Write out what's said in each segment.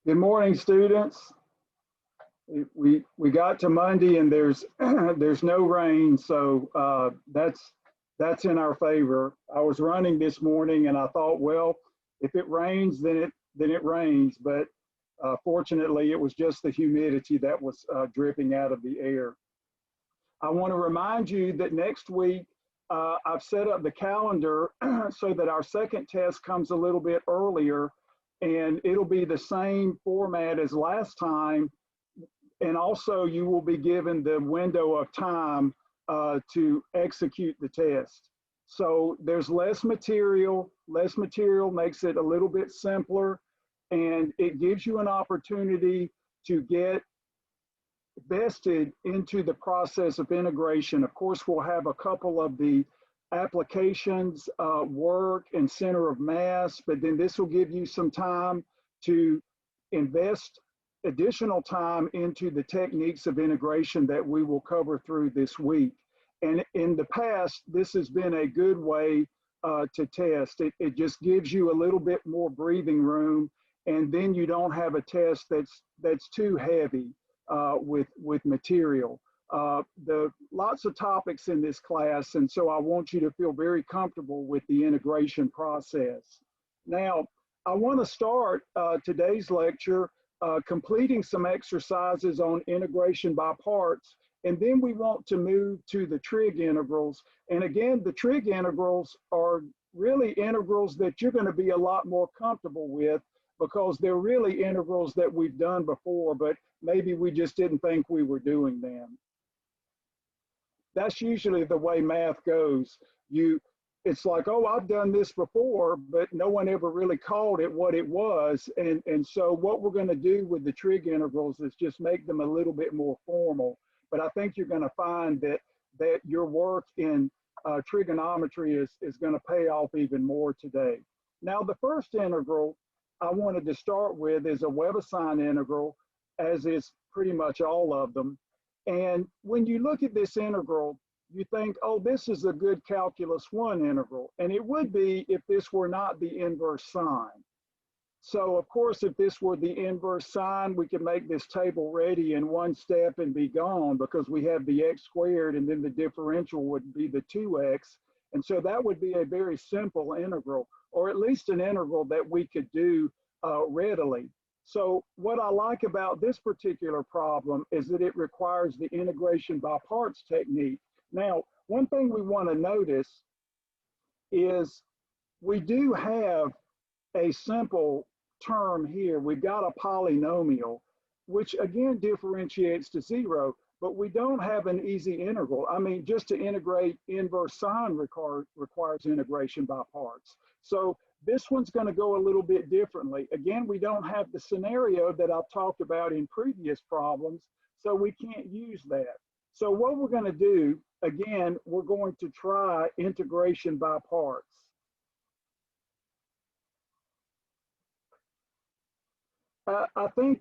Good morning, students. We got to Monday and there's there's no rain, so that's in our favor. I was running this morning and I thought, well, if it rains, then it rains. But fortunately, it was just the humidity that was dripping out of the air. I want to remind you that next week I've set up the calendar so that our second test comes a little bit earlier, and it'll be the same format as last time. And also you will be given the window of time to execute the test. So there's less material makes it a little bit simpler, and it gives you an opportunity to get vested into the process of integration. Of course, we'll have a couple of the applications, work, and center of mass, but then this will give you some time to invest additional time into the techniques of integration that we will cover through this week. And in the past, this has been a good way to test. It just gives you a little bit more breathing room, and then you don't have a test that's too heavy with material. The lots of topics in this class, and so I want you to feel very comfortable with the integration process. Now, I want to start today's lecture completing some exercises on integration by parts, and then we want to move to the trig integrals. And again, the trig integrals are really integrals that you're going to be a lot more comfortable with, because they're really integrals that we've done before, but maybe we just didn't think we were doing them. That's usually the way math goes. It's like, oh, I've done this before, but no one ever really called it what it was. And so what we're going to do with the trig integrals is just make them a little bit more formal. But I think you're going to find that your work in trigonometry is going to pay off even more today. Now, the first integral I wanted to start with is a Webber-Sein integral, as is pretty much all of them. And when you look at this integral, you think, oh, this is a good calculus 1 integral. And it would be if this were not the inverse sine. So of course, if this were the inverse sine, we could make this table ready in one step and be gone, because we have the x squared and then the differential would be the 2x. And so that would be a very simple integral, or at least an integral that we could do readily. So what I like about this particular problem is that it requires the integration by parts technique. Now, one thing we want to notice is we do have a simple term here. We've got a polynomial, which again differentiates to 0, but we don't have an easy integral. I mean, just to integrate inverse sine requires integration by parts. So this one's going to go a little bit differently. Again, we don't have the scenario that I've talked about in previous problems, so we can't use that. So what we're going to do, again, we're going to try integration by parts. I think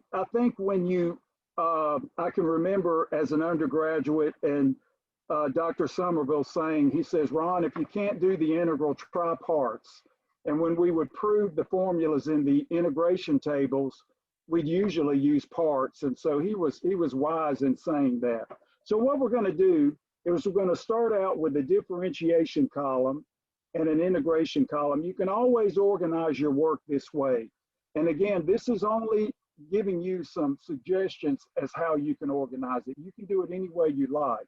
when you, I can remember as an undergraduate and Dr. Somerville saying, he says, Ron, if you can't do the integral, try parts. And when we would prove the formulas in the integration tables, we'd usually use parts. And so he was wise in saying that. So what we're going to do is we're going to start out with a differentiation column and an integration column. You can always organize your work this way. And again, this is only giving you some suggestions as how you can organize it. You can do it any way you like.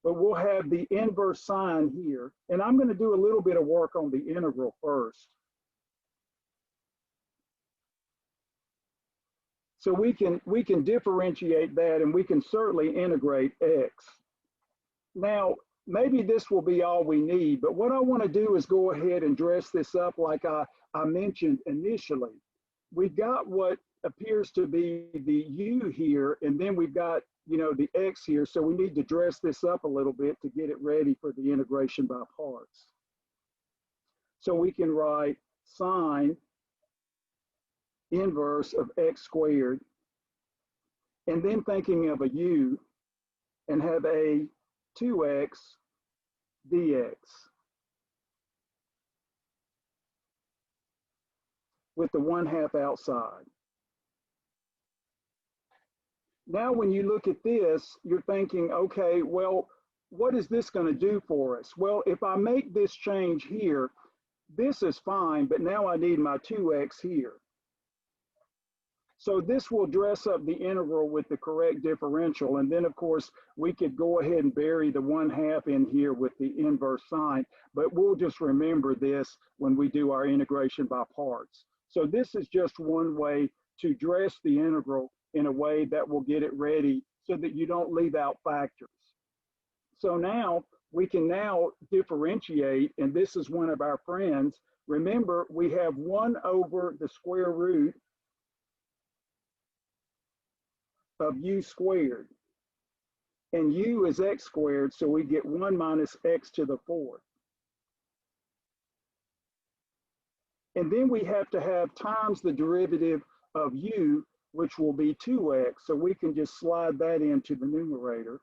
But we'll have the inverse sine here. And I'm going to do a little bit of work on the integral first. So we can differentiate that, and we can certainly integrate x. Now, maybe this will be all we need, but what I want to do is go ahead and dress this up like I mentioned initially. We've got what appears to be the u here, and then we've got, you know, the x here, so we need to dress this up a little bit to get it ready for the integration by parts. So we can write sine inverse of x squared, and then thinking of a u, and have a 2x dx with the 1/2 outside. Now, when you look at this, you're thinking, okay, well, what is this going to do for us? Well, if I make this change here, this is fine, but now I need my 2x here. So this will dress up the integral with the correct differential. And then, of course, we could go ahead and bury the 1/2 in here with the inverse sign, but we'll just remember this when we do our integration by parts. So this is just one way to dress the integral in a way that will get it ready so that you don't leave out factors. So now we can now differentiate, and this is one of our friends. Remember, we have 1 over the square root of u squared. And u is x squared, so we get 1 minus x to the 4th. And then we have to have times the derivative of u, which will be 2x, so we can just slide that into the numerator.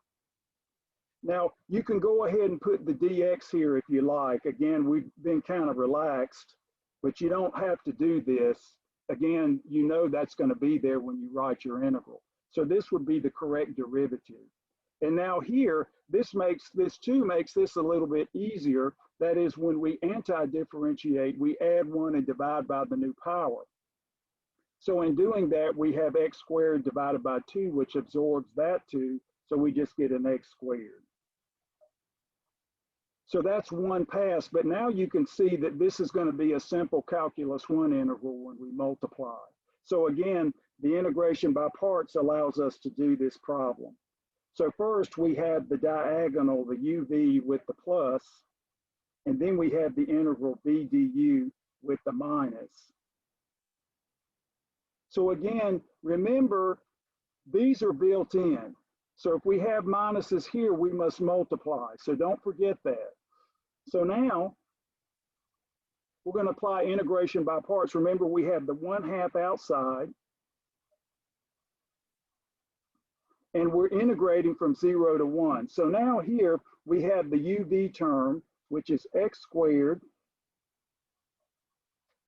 Now, you can go ahead and put the dx here if you like. Again, we've been kind of relaxed, but you don't have to do this. Again, you know that's going to be there when you write your integral. So this would be the correct derivative. And now here, this 2 makes this a little bit easier. That is, when we anti-differentiate, we add 1 and divide by the new power. So in doing that, we have x squared divided by 2, which absorbs that 2. So we just get an x squared. So that's one pass, but now you can see that this is going to be a simple calculus 1 integral when we multiply. So again, the integration by parts allows us to do this problem. So first we have the diagonal, the uv with the plus, and then we have the integral b du with the minus. So again, remember, these are built in. So if we have minuses here, we must multiply. So don't forget that. So now we're going to apply integration by parts. Remember, we have the 1/2 outside, and we're integrating from 0 to 1. So now here we have the uv term, which is x squared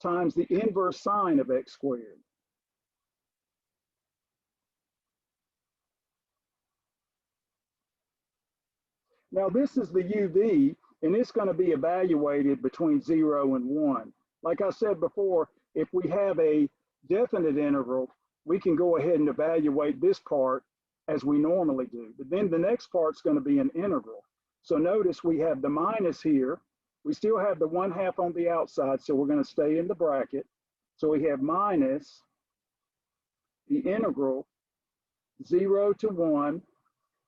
times the inverse sine of x squared. Now this is the uv, and it's going to be evaluated between 0 and 1. Like I said before, if we have a definite integral, we can go ahead and evaluate this part as we normally do. But then the next part's going to be an integral. So notice we have the minus here. We still have the 1/2 on the outside, so we're going to stay in the bracket. So we have minus the integral 0 to 1,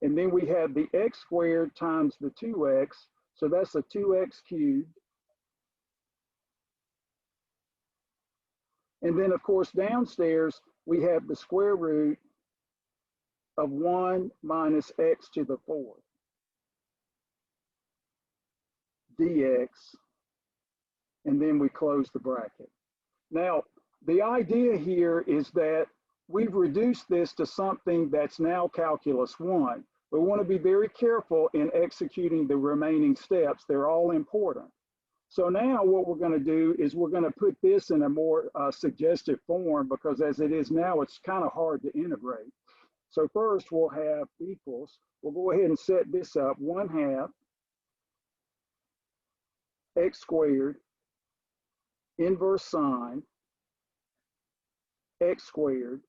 and then we have the x squared times the 2x, so that's a 2x cubed. And then of course downstairs we have the square root of 1 minus x to the 4th dx, and then we close the bracket. Now, the idea here is that we've reduced this to something that's now calculus 1. We want to be very careful in executing the remaining steps. They're all important. So now what we're going to do is we're going to put this in a more suggestive form, because as it is now, it's kind of hard to integrate. So first we'll have equals. We'll go ahead and set this up. 1/2 x squared inverse sine x squared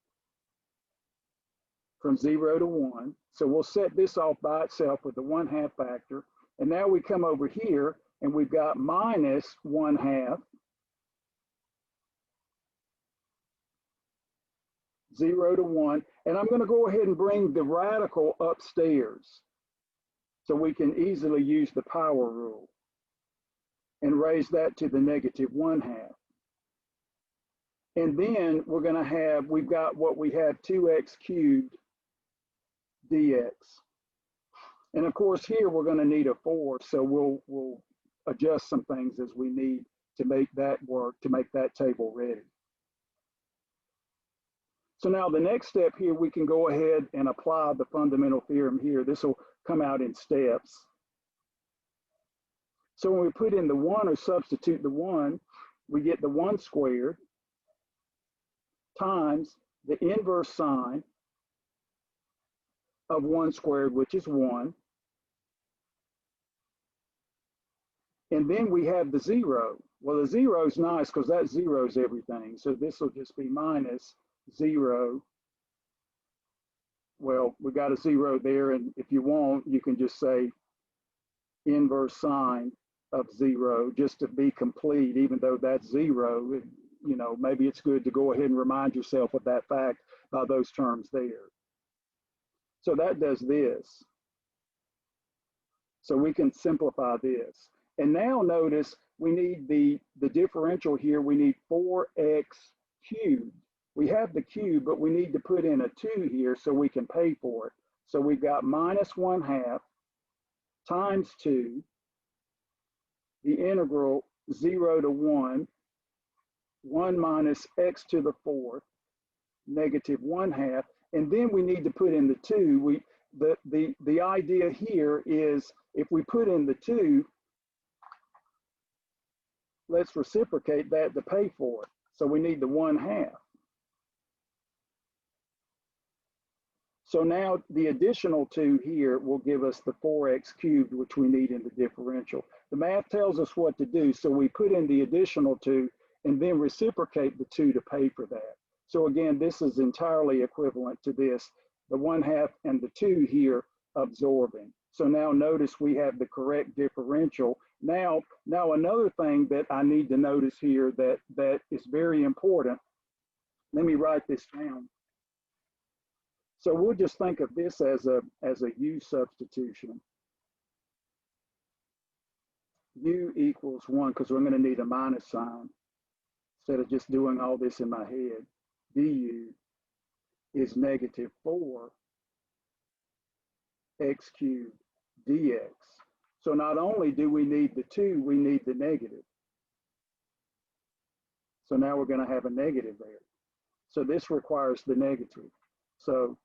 from 0 to 1. So we'll set this off by itself with the 1/2 factor. And now we come over here and we've got minus 1/2 0 to 1. And I'm going to go ahead and bring the radical upstairs so we can easily use the power rule and raise that to the negative 1/2. And then we're going to have, we've got what we have 2x cubed dx. And of course here we're going to need a 4, so we'll adjust some things as we need to make that work, to make that table ready. So now the next step here, we can go ahead and apply the fundamental theorem here. This will come out in steps. So when we put in the 1 or substitute the 1, we get the 1 squared times the inverse sine of 1 squared, which is 1. And then we have the 0. Well, the 0 is nice because that zeros everything. So this will just be minus 0. Well, we got a 0 there, and if you want, you can just say inverse sine of 0 just to be complete, even though that's 0. You know, maybe it's good to go ahead and remind yourself of that fact by those terms there. So that does this. So we can simplify this. And now notice we need the differential here. We need 4x cubed. We have the cube, but we need to put in a 2 here so we can pay for it. So we've got minus 1/2 times 2, the integral 0 to 1, 1 minus x to the 4th, negative 1/2. And then we need to put in the 2. The idea here is if we put in the 2, let's reciprocate that to pay for it. So we need the 1/2. So now the additional 2 here will give us the 4x cubed, which we need in the differential. The math tells us what to do. So we put in the additional 2 and then reciprocate the 2 to pay for that. So again, this is entirely equivalent to this, the 1/2 and the 2 here absorbing. So now notice we have the correct differential. Now another thing that I need to notice here that is very important, let me write this down. So we'll just think of this as a u substitution. U equals 1, because we're going to need a minus sign instead of just doing all this in my head. Du is negative 4 x cubed dx. So not only do we need the 2, we need the negative. So now we're going to have a negative there. So this requires the negative. So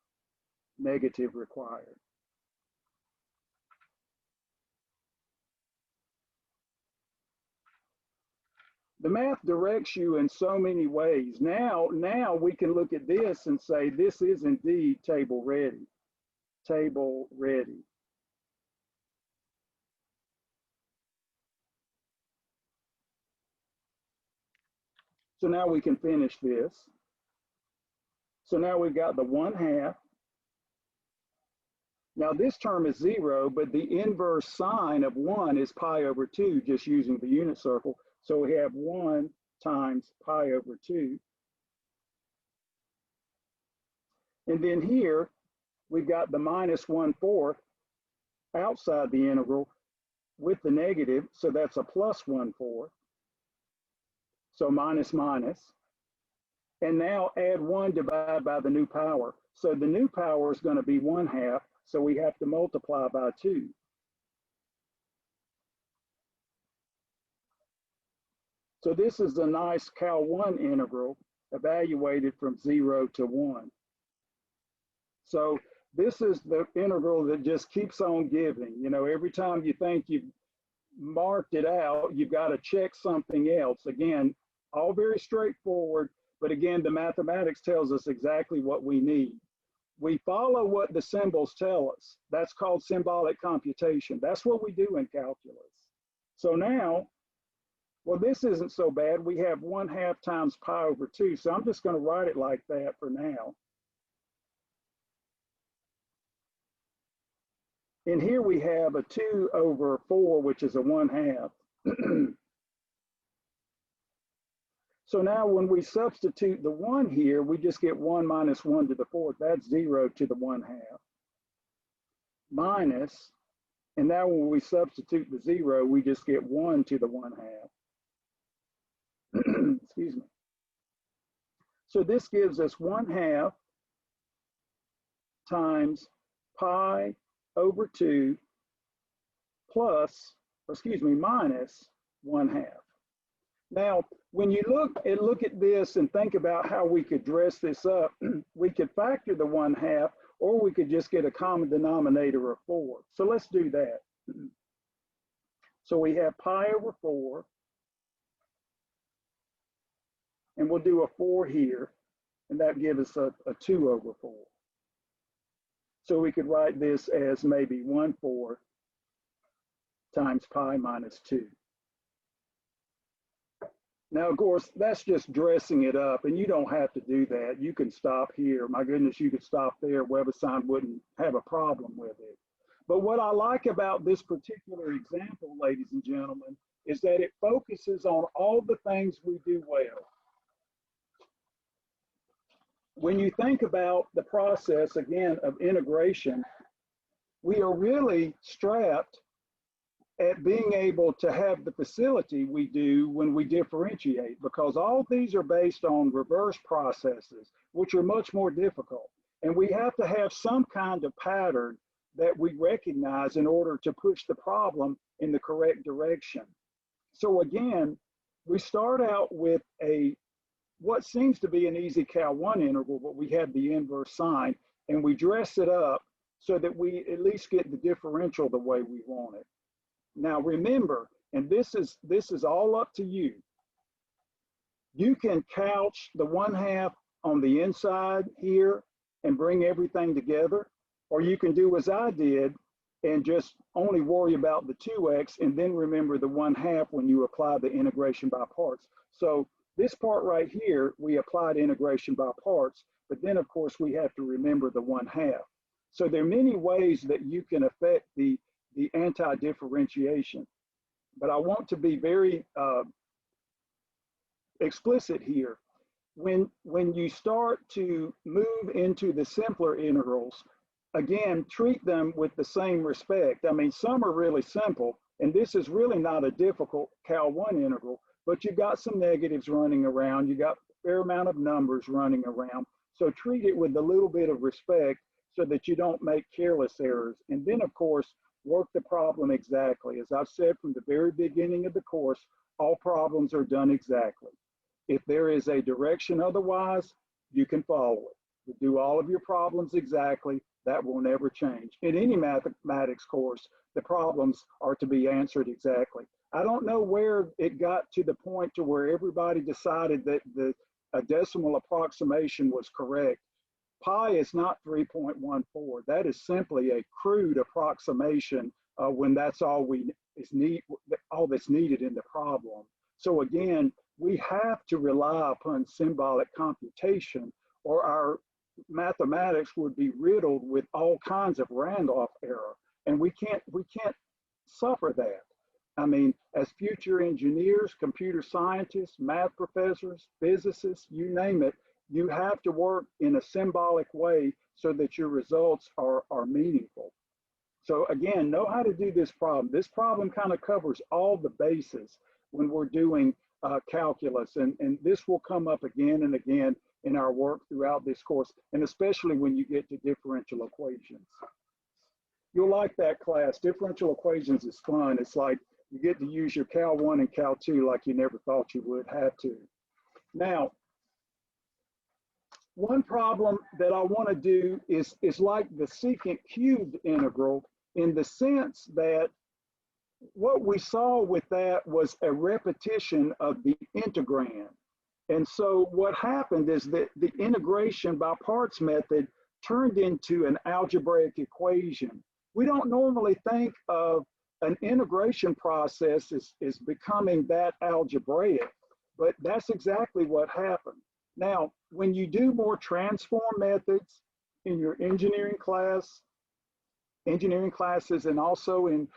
negative required. The math directs you in so many ways. Now we can look at this and say, this is indeed table ready. Table ready. So now we can finish this. So now we've got the 1/2. Now this term is 0, but the inverse sine of 1 is pi over 2, just using the unit circle. So we have 1 times pi over 2. And then here, we've got the minus 1/4 outside the integral with the negative, so that's a plus 1/4. So minus minus. And now add 1 divided by the new power. So the new power is going to be 1/2, so we have to multiply by 2. So this is a nice Cal-1 integral evaluated from 0 to 1. So this is the integral that just keeps on giving. You know, every time you think you've marked it out, you've got to check something else. Again, all very straightforward, but again, the mathematics tells us exactly what we need. We follow what the symbols tell us. That's called symbolic computation. That's what we do in calculus. So now, well, this isn't so bad. We have 1/2 times pi over 2. So I'm just going to write it like that for now. And here we have a 2 over 4, which is a 1/2. So now when we substitute the 1 here, we just get 1 minus 1 to the 4th. That's 0 to the 1/2. Minus, and now when we substitute the 0, we just get 1 to the 1/2. Excuse me. So this gives us 1/2 times pi over 2 plus, minus 1/2. Now, when you look at this and think about how we could dress this up, we could factor the 1/2, or we could just get a common denominator of 4. So let's do that. So we have pi over 4, and we'll do a 4 here, and that gives us a 2 over 4. So we could write this as maybe 1/4 times pi minus 2. Now, of course, that's just dressing it up, and you don't have to do that. You can stop here. My goodness, you could stop there. WebAssign wouldn't have a problem with it. But what I like about this particular example, ladies and gentlemen, is that it focuses on all the things we do well. When you think about the process, again, of integration, we are really strapped at being able to have the facility we do when we differentiate, because all these are based on reverse processes, which are much more difficult. And we have to have some kind of pattern that we recognize in order to push the problem in the correct direction. So again, we start out with what seems to be an easy Cal1 integral, but we have the inverse sign, and we dress it up so that we at least get the differential the way we want it. Now remember, and this is all up to you. You can couch the 1/2 on the inside here and bring everything together, or you can do as I did and just only worry about the 2x and then remember the 1/2 when you apply the integration by parts. So this part right here, we applied integration by parts, but then of course we have to remember the 1/2. So there are many ways that you can affect the anti-differentiation. But I want to be very explicit here. When you start to move into the simpler integrals, again, treat them with the same respect. I mean, some are really simple, and this is really not a difficult Cal1 integral, but you've got some negatives running around, you got a fair amount of numbers running around. So treat it with a little bit of respect so that you don't make careless errors. And then, of course, work the problem exactly. As I've said from the very beginning of the course, all problems are done exactly. If there is a direction otherwise, you can follow it. You do all of your problems exactly. That will never change. In any mathematics course, the problems are to be answered exactly. I don't know where it got to the point to where everybody decided that a decimal approximation was correct. Pi is not 3.14. That is simply a crude approximation when that's all all that's needed in the problem. So again, we have to rely upon symbolic computation, or our mathematics would be riddled with all kinds of Randolph error, and we can't suffer that. I mean, as future engineers, computer scientists, math professors, physicists, you name it, you have to work in a symbolic way so that your results are meaningful. So again, know how to do this problem. This problem kind of covers all the bases when we're doing calculus, and this will come up again and again in our work throughout this course, and especially when you get to differential equations. You'll like that class. Differential equations is fun. It's like you get to use your Cal1 and Cal2 like you never thought you would have to. Now, one problem that I want to do is like the secant cubed integral, in the sense that what we saw with that was a repetition of the integrand. And so what happened is that the integration by parts method turned into an algebraic equation. We don't normally think of an integration process as becoming that algebraic, but that's exactly what happened. Now, when you do more transform methods in your engineering classes, and also in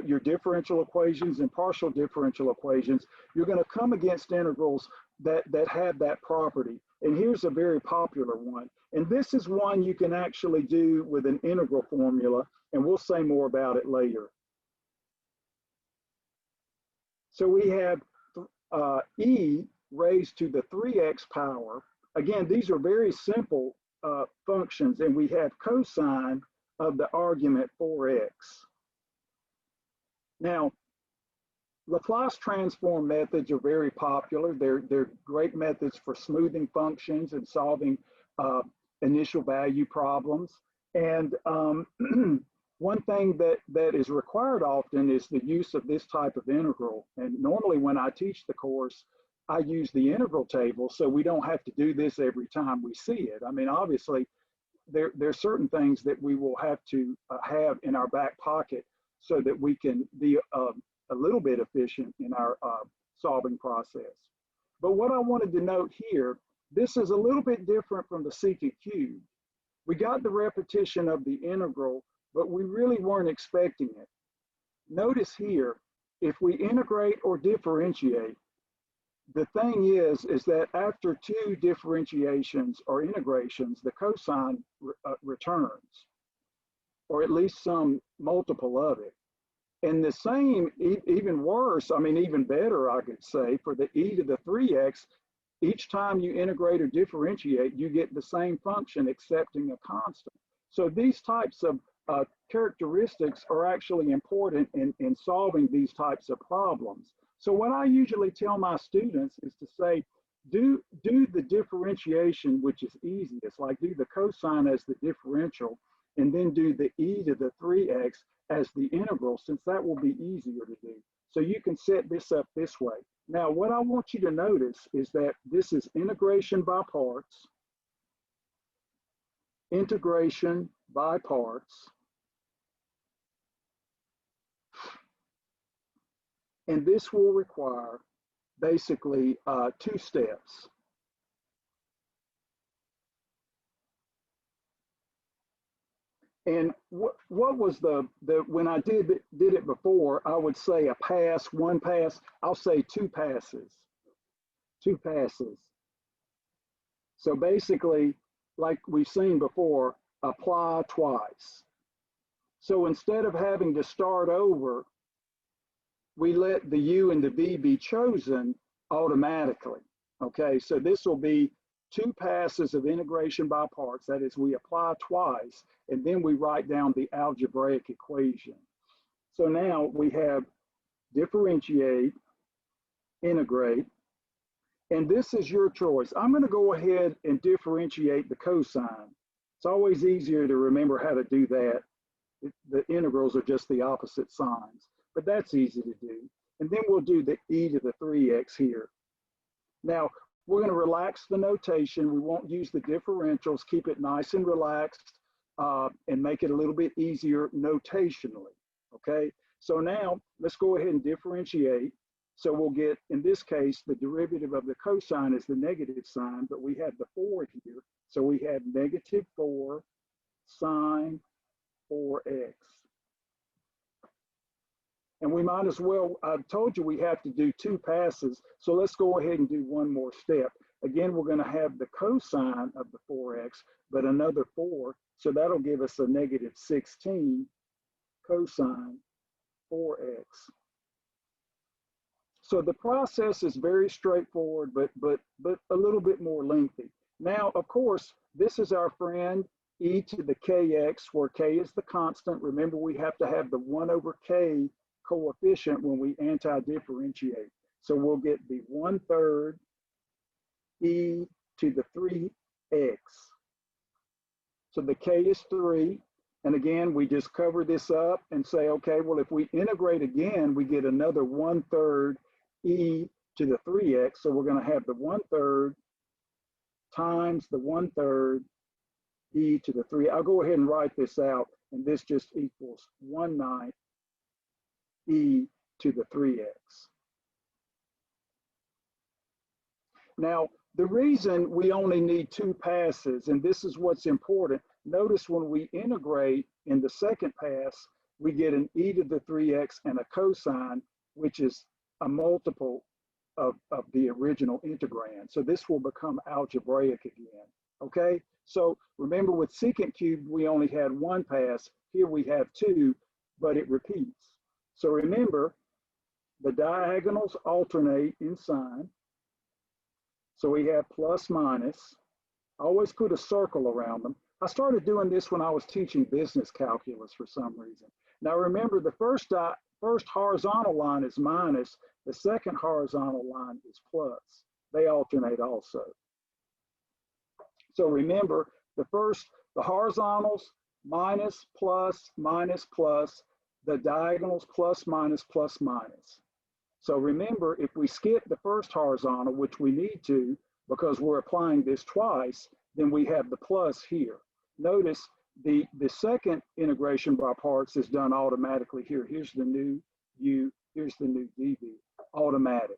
your differential equations and partial differential equations, you're going to come against integrals that have that property. And here's a very popular one. And this is one you can actually do with an integral formula, and we'll say more about it later. So we have e raised to the 3x power. Again, these are very simple functions, and we have cosine of the argument 4x. Now, Laplace transform methods are very popular. They're great methods for smoothing functions and solving initial value problems. And one thing that is required often is the use of this type of integral. And normally when I teach the course, I use the integral table, so we don't have to do this every time we see it. I mean, obviously, there's certain things that we will have to have in our back pocket so that we can be a little bit efficient in our solving process. But what I wanted to note here, this is a little bit different from the secant cube. We got the repetition of the integral, but we really weren't expecting it. Notice here, if we integrate or differentiate, the thing is that after two differentiations or integrations, the cosine returns, or at least some multiple of it. And the same, even worse, I mean, even better, I could say, for the e to the 3x, each time you integrate or differentiate, you get the same function accepting a constant. So these types of characteristics are actually important in solving these types of problems. So what I usually tell my students is to say, do the differentiation, which is easiest, like do the cosine as the differential, and then do the e to the 3x as the integral, since that will be easier to do. So you can set this up this way. Now, what I want you to notice is that this is integration by parts, integration by parts, and this will require basically 2 steps. And what was the when I did it before, I would say a pass, 1 pass. I'll say 2 passes, 2 passes. So basically, like we've seen before, apply twice. So instead of having to start over, we let the u and the v be chosen automatically. Okay, so this will be 2 passes of integration by parts. That is, we apply twice, and then we write down the algebraic equation. So now we have differentiate, integrate, and this is your choice. I'm going to go ahead and differentiate the cosine. It's always easier to remember how to do that. The integrals are just the opposite signs, but that's easy to do. And then we'll do the e to the 3x here. Now, we're going to relax the notation. We won't use the differentials, keep it nice and relaxed, and make it a little bit easier notationally, okay? So now, let's go ahead and differentiate. So we'll get, in this case, the derivative of the cosine is the negative sign, but we have the 4 here. So we have negative 4 sine 4x. And we might as well, I've told you we have to do 2 passes, so let's go ahead and do 1 more step. Again, we're going to have the cosine of the 4x, but another 4, so that'll give us a negative 16 cosine 4x. So the process is very straightforward, but a little bit more lengthy. Now, of course, this is our friend e to the kx, where k is the constant. Remember, we have to have the 1 over k coefficient when we anti-differentiate. So we'll get the 1/3 e to the 3x. So the k is 3. And again, we just cover this up and say, okay, well, if we integrate again, we get another 1/3 e to the 3x. So we're going to have the 1/3 times the 1/3 e to the 3. I'll go ahead and write this out, and this just equals 1/9 e to the 3x. Now, the reason we only need 2 passes, and this is what's important, notice when we integrate in the second pass, we get an e to the 3x and a cosine, which is a multiple of the original integrand. So this will become algebraic again, okay? So remember, with secant cubed, we only had 1 pass. Here we have 2, but it repeats. So remember, the diagonals alternate in sign. So we have plus minus. I always put a circle around them. I started doing this when I was teaching business calculus for some reason. Now remember, the first horizontal line is minus, the second horizontal line is plus. They alternate also. So remember, the horizontals, minus, plus, minus, plus, the diagonals, plus, minus, plus, minus. So remember, if we skip the first horizontal, which we need to, because we're applying this twice, then we have the plus here. notice the second integration by parts is done automatically here. Here's the new U, here's the new dV, automatic.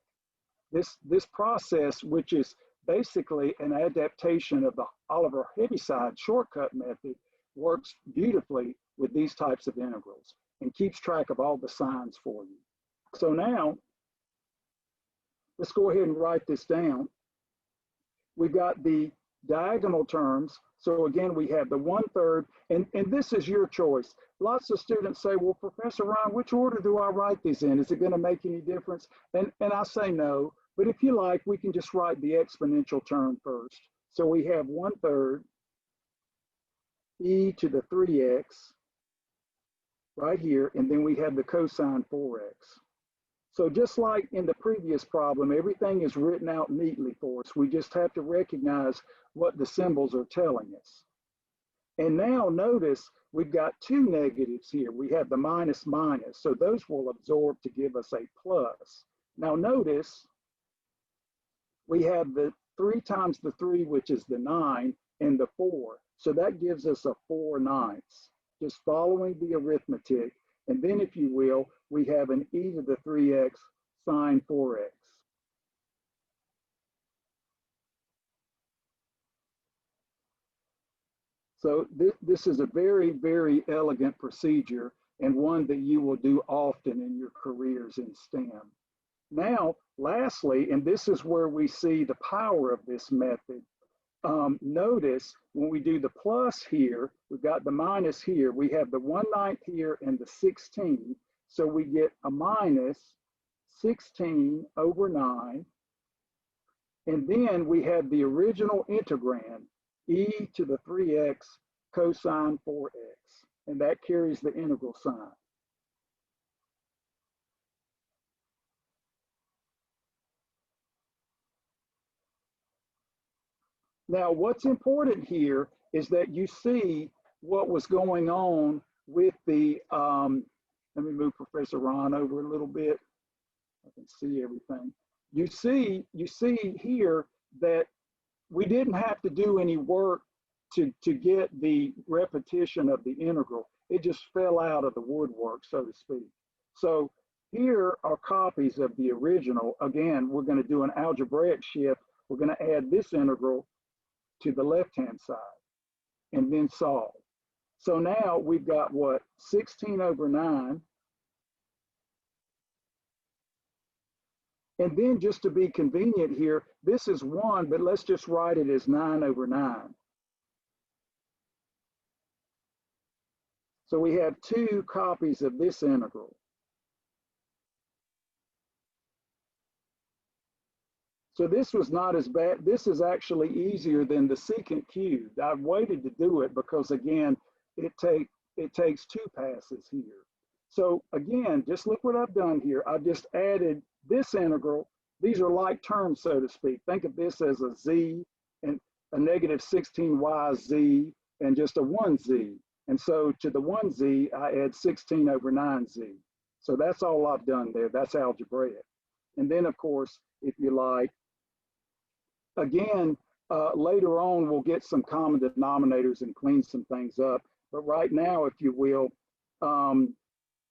This process, which is basically an adaptation of the Oliver Heaviside shortcut method, works beautifully with these types of integrals and keeps track of all the signs for you. So now, let's go ahead and write this down. We've got the diagonal terms. So again, we have the 1/3, and this is your choice. Lots of students say, well, Professor Ryan, which order do I write these in? Is it going to make any difference? And I say no, but if you like, we can just write the exponential term first. So we have 1/3 e to the 3x right here, and then we have the cosine 4x. So just like in the previous problem, everything is written out neatly for us. We just have to recognize what the symbols are telling us. And now notice we've got two negatives here. We have the minus minus, so those will absorb to give us a plus. Now notice we have the 3 times the 3, which is the 9, and the 4. So that gives us a 4/9, just following the arithmetic. And then, if you will, we have an e to the 3x sine 4x. So this is a very, very elegant procedure and one that you will do often in your careers in STEM. Now, lastly, and this is where we see the power of this method, notice when we do the plus here, we've got the minus here, we have the 1/9 here and the 16, so we get a minus 16/9, and then we have the original integrand, e to the 3x cosine 4x, and that carries the integral sign. Now, what's important here is that you see what was going on with the, let me move Professor Ron over a little bit. I can see everything. You see here that we didn't have to do any work to get the repetition of the integral. It just fell out of the woodwork, so to speak. So here are copies of the original. Again, we're going to do an algebraic shift. We're going to add this integral to the left-hand side and then solve. So now we've got what? 16/9. And then just to be convenient here, this is 1, but let's just write it as 9/9. So we have 2 copies of this integral. So this was not as bad. This is actually easier than the secant cubed. I've waited to do it because, again, it takes 2 passes here. So again, just look what I've done here. I've just added this integral. These are like terms, so to speak. Think of this as a z and a negative 16yz and just a 1z. And so to the 1z, I add 16/9z. So that's all I've done there. That's algebraic. And then, of course, if you like, again, later on, we'll get some common denominators and clean some things up. But right now, if you will,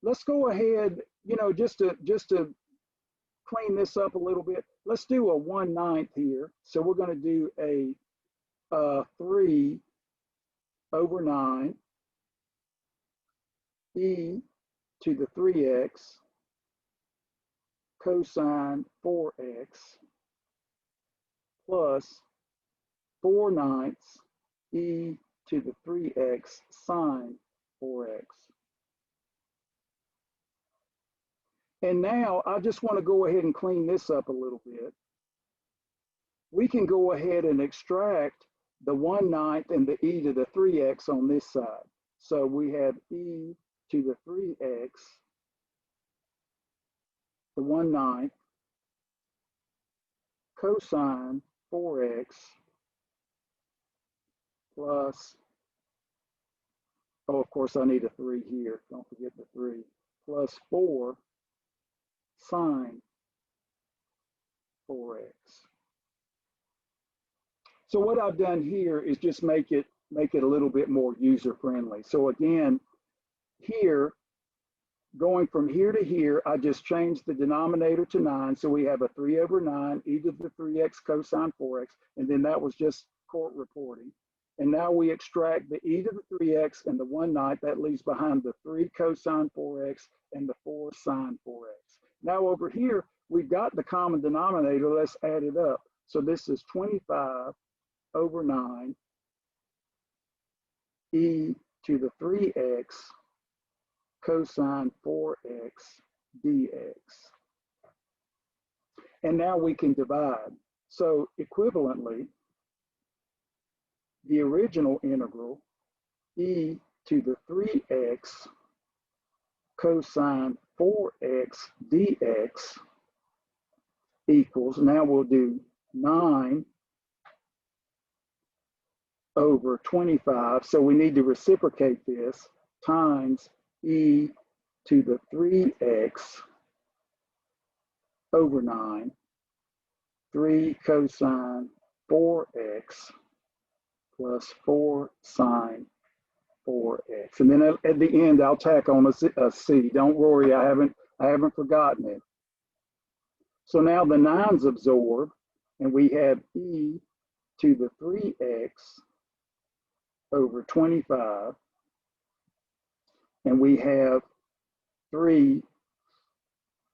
let's go ahead, you know, just to clean this up a little bit, let's do a 1/9 here. So we're going to do a 3/9 e to the 3x cosine 4x plus 4/9 e to the 3x sine 4x. And now I just want to go ahead and clean this up a little bit. We can go ahead and extract the 1/9 and the e to the 3x on this side. So we have e to the 3x, the 1/9, cosine 4x plus, oh, of course I need a 3 here, don't forget the 3, plus 4 sine 4x. So what I've done here is just make it make it a little bit more user friendly. So again, here, going from here to here, I just changed the denominator to 9. So we have a 3 over 9, e to the 3x cosine 4x, and then that was just court reporting. And now we extract the e to the 3x and the 1/9. That leaves behind the 3 cosine 4x and the 4 sine 4x. Now over here, we've got the common denominator. Let's add it up. So this is 25 over 9 e to the 3x cosine 4x dx. And now we can divide. So equivalently, the original integral, e to the 3x cosine 4x dx equals, now we'll do 9 over 25. So we need to reciprocate this times e to the 3x over 9, 3 cosine 4x plus 4 sine 4x. And then at the end, I'll tack on a c. Don't worry, I haven't forgotten it. So now the 9's absorb, and we have e to the 3x over 25, and we have 3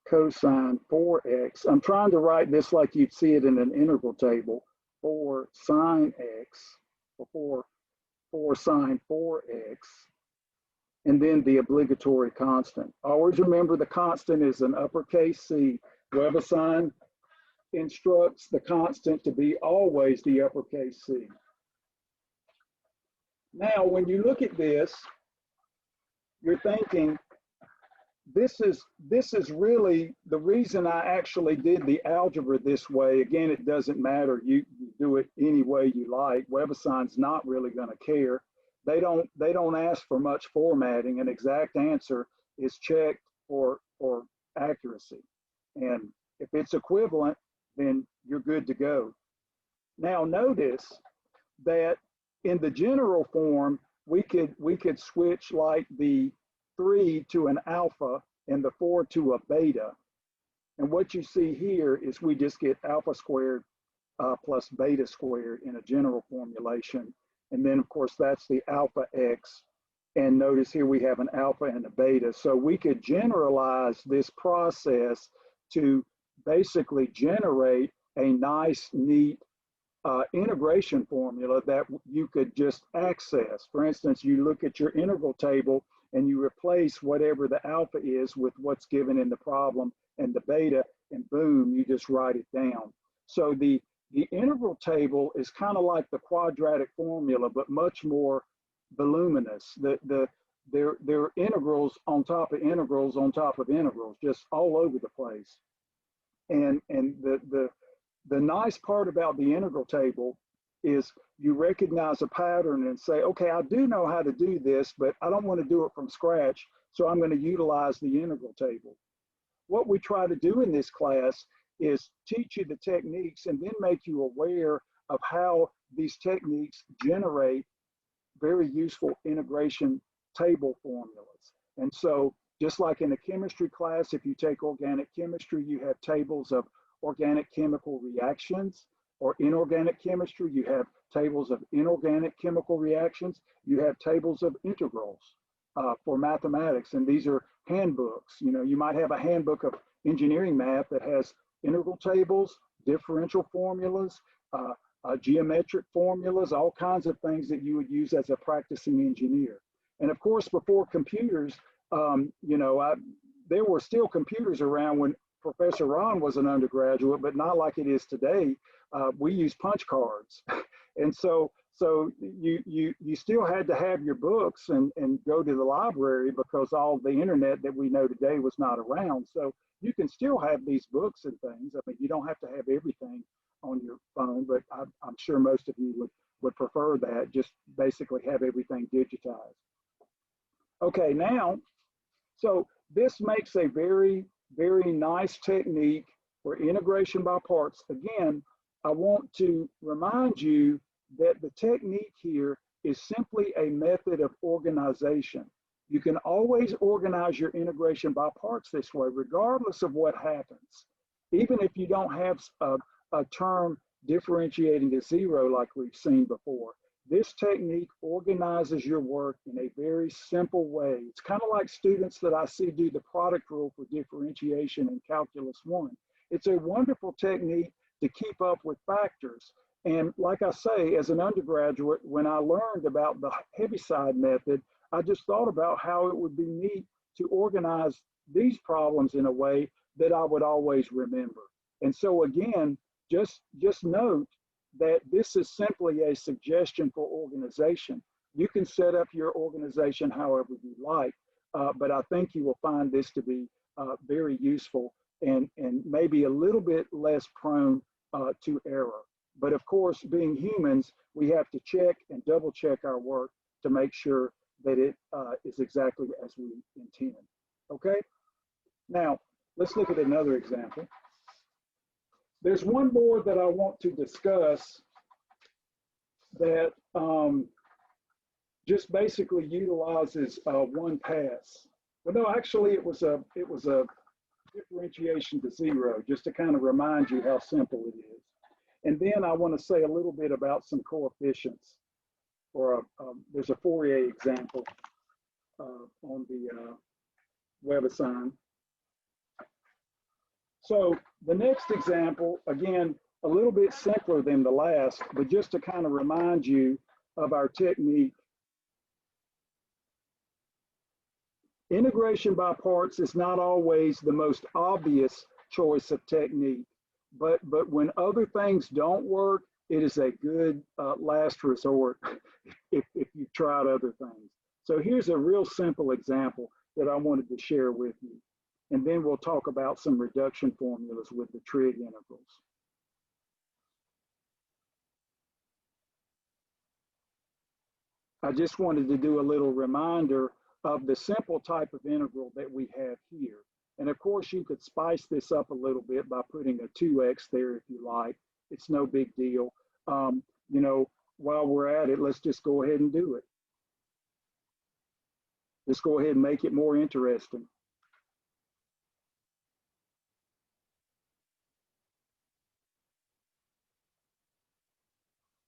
cosine 4x. I'm trying to write this like you'd see it in an integral table. 4 sine x, or 4 sine 4x, and then the obligatory constant. Always remember the constant is an uppercase C. Webassign instructs the constant to be always the uppercase C. Now, when you look at this, you're thinking, this is really the reason I actually did the algebra this way. Again, it doesn't matter. You do it any way you like. Webassign's not really going to care. They don't ask for much formatting. An exact answer is checked for accuracy. And if it's equivalent, then you're good to go. Now notice that in the general form, we could switch like the 3 to an alpha and the 4 to a beta. And what you see here is we just get alpha squared plus beta squared in a general formulation. And then of course that's the alpha x. And notice here we have an alpha and a beta. So we could generalize this process to basically generate a nice, neat integration formula that you could just access. For instance, you look at your integral table and you replace whatever the alpha is with what's given in the problem and the beta, and boom, you just write it down. So the integral table is kind of like the quadratic formula, but much more voluminous. There are integrals on top of integrals on top of integrals, just all over the place. And the nice part about the integral table is you recognize a pattern and say, okay, I do know how to do this, but I don't want to do it from scratch, so I'm going to utilize the integral table. What we try to do in this class is teach you the techniques and then make you aware of how these techniques generate very useful integration table formulas. And so just like in a chemistry class, if you take organic chemistry, you have tables of organic chemical reactions, or inorganic chemistry, you have tables of inorganic chemical reactions. You have tables of integrals for mathematics, and these are handbooks. You know, you might have a handbook of engineering math that has integral tables, differential formulas, geometric formulas, all kinds of things that you would use as a practicing engineer. And of course, before computers, you know, there were still computers around when Professor Ron was an undergraduate, but not like it is today. We use punch cards. And so you still had to have your books and go to the library because all the internet that we know today was not around. So you can still have these books and things. I mean, you don't have to have everything on your phone, but I'm sure most of you would prefer that, just basically have everything digitized. Okay, now, so this makes a very, very nice technique for integration by parts. Again, I want to remind you that the technique here is simply a method of organization. You can always organize your integration by parts this way, regardless of what happens. Even if you don't have a term differentiating to zero like we've seen before, this technique organizes your work in a very simple way. It's kind of like students that I see do the product rule for differentiation in Calculus 1. It's a wonderful technique to keep up with factors. And like I say, as an undergraduate, when I learned about the Heaviside method, I just thought about how it would be neat to organize these problems in a way that I would always remember. And so again, just note that this is simply a suggestion for organization. You can set up your organization however you like, but I think you will find this to be very useful and maybe a little bit less prone to error. But of course, being humans, we have to check and double check our work to make sure that it is exactly as we intend. Okay? Now, let's look at another example. There's one more that I want to discuss that just basically utilizes one pass. Well, no, actually, it was a differentiation to zero, just to kind of remind you how simple it is. And then I want to say a little bit about some coefficients. Or there's a Fourier example on the WebAssign. So the next example, again, a little bit simpler than the last, but just to kind of remind you of our technique. Integration by parts is not always the most obvious choice of technique, but when other things don't work, it is a good last resort if you've tried other things. So here's a real simple example that I wanted to share with you. And then we'll talk about some reduction formulas with the trig integrals. I just wanted to do a little reminder of the simple type of integral that we have here. And of course, you could spice this up a little bit by putting a 2x there if you like. It's no big deal. You know, while we're at it, let's just go ahead and do it. Let's go ahead and make it more interesting.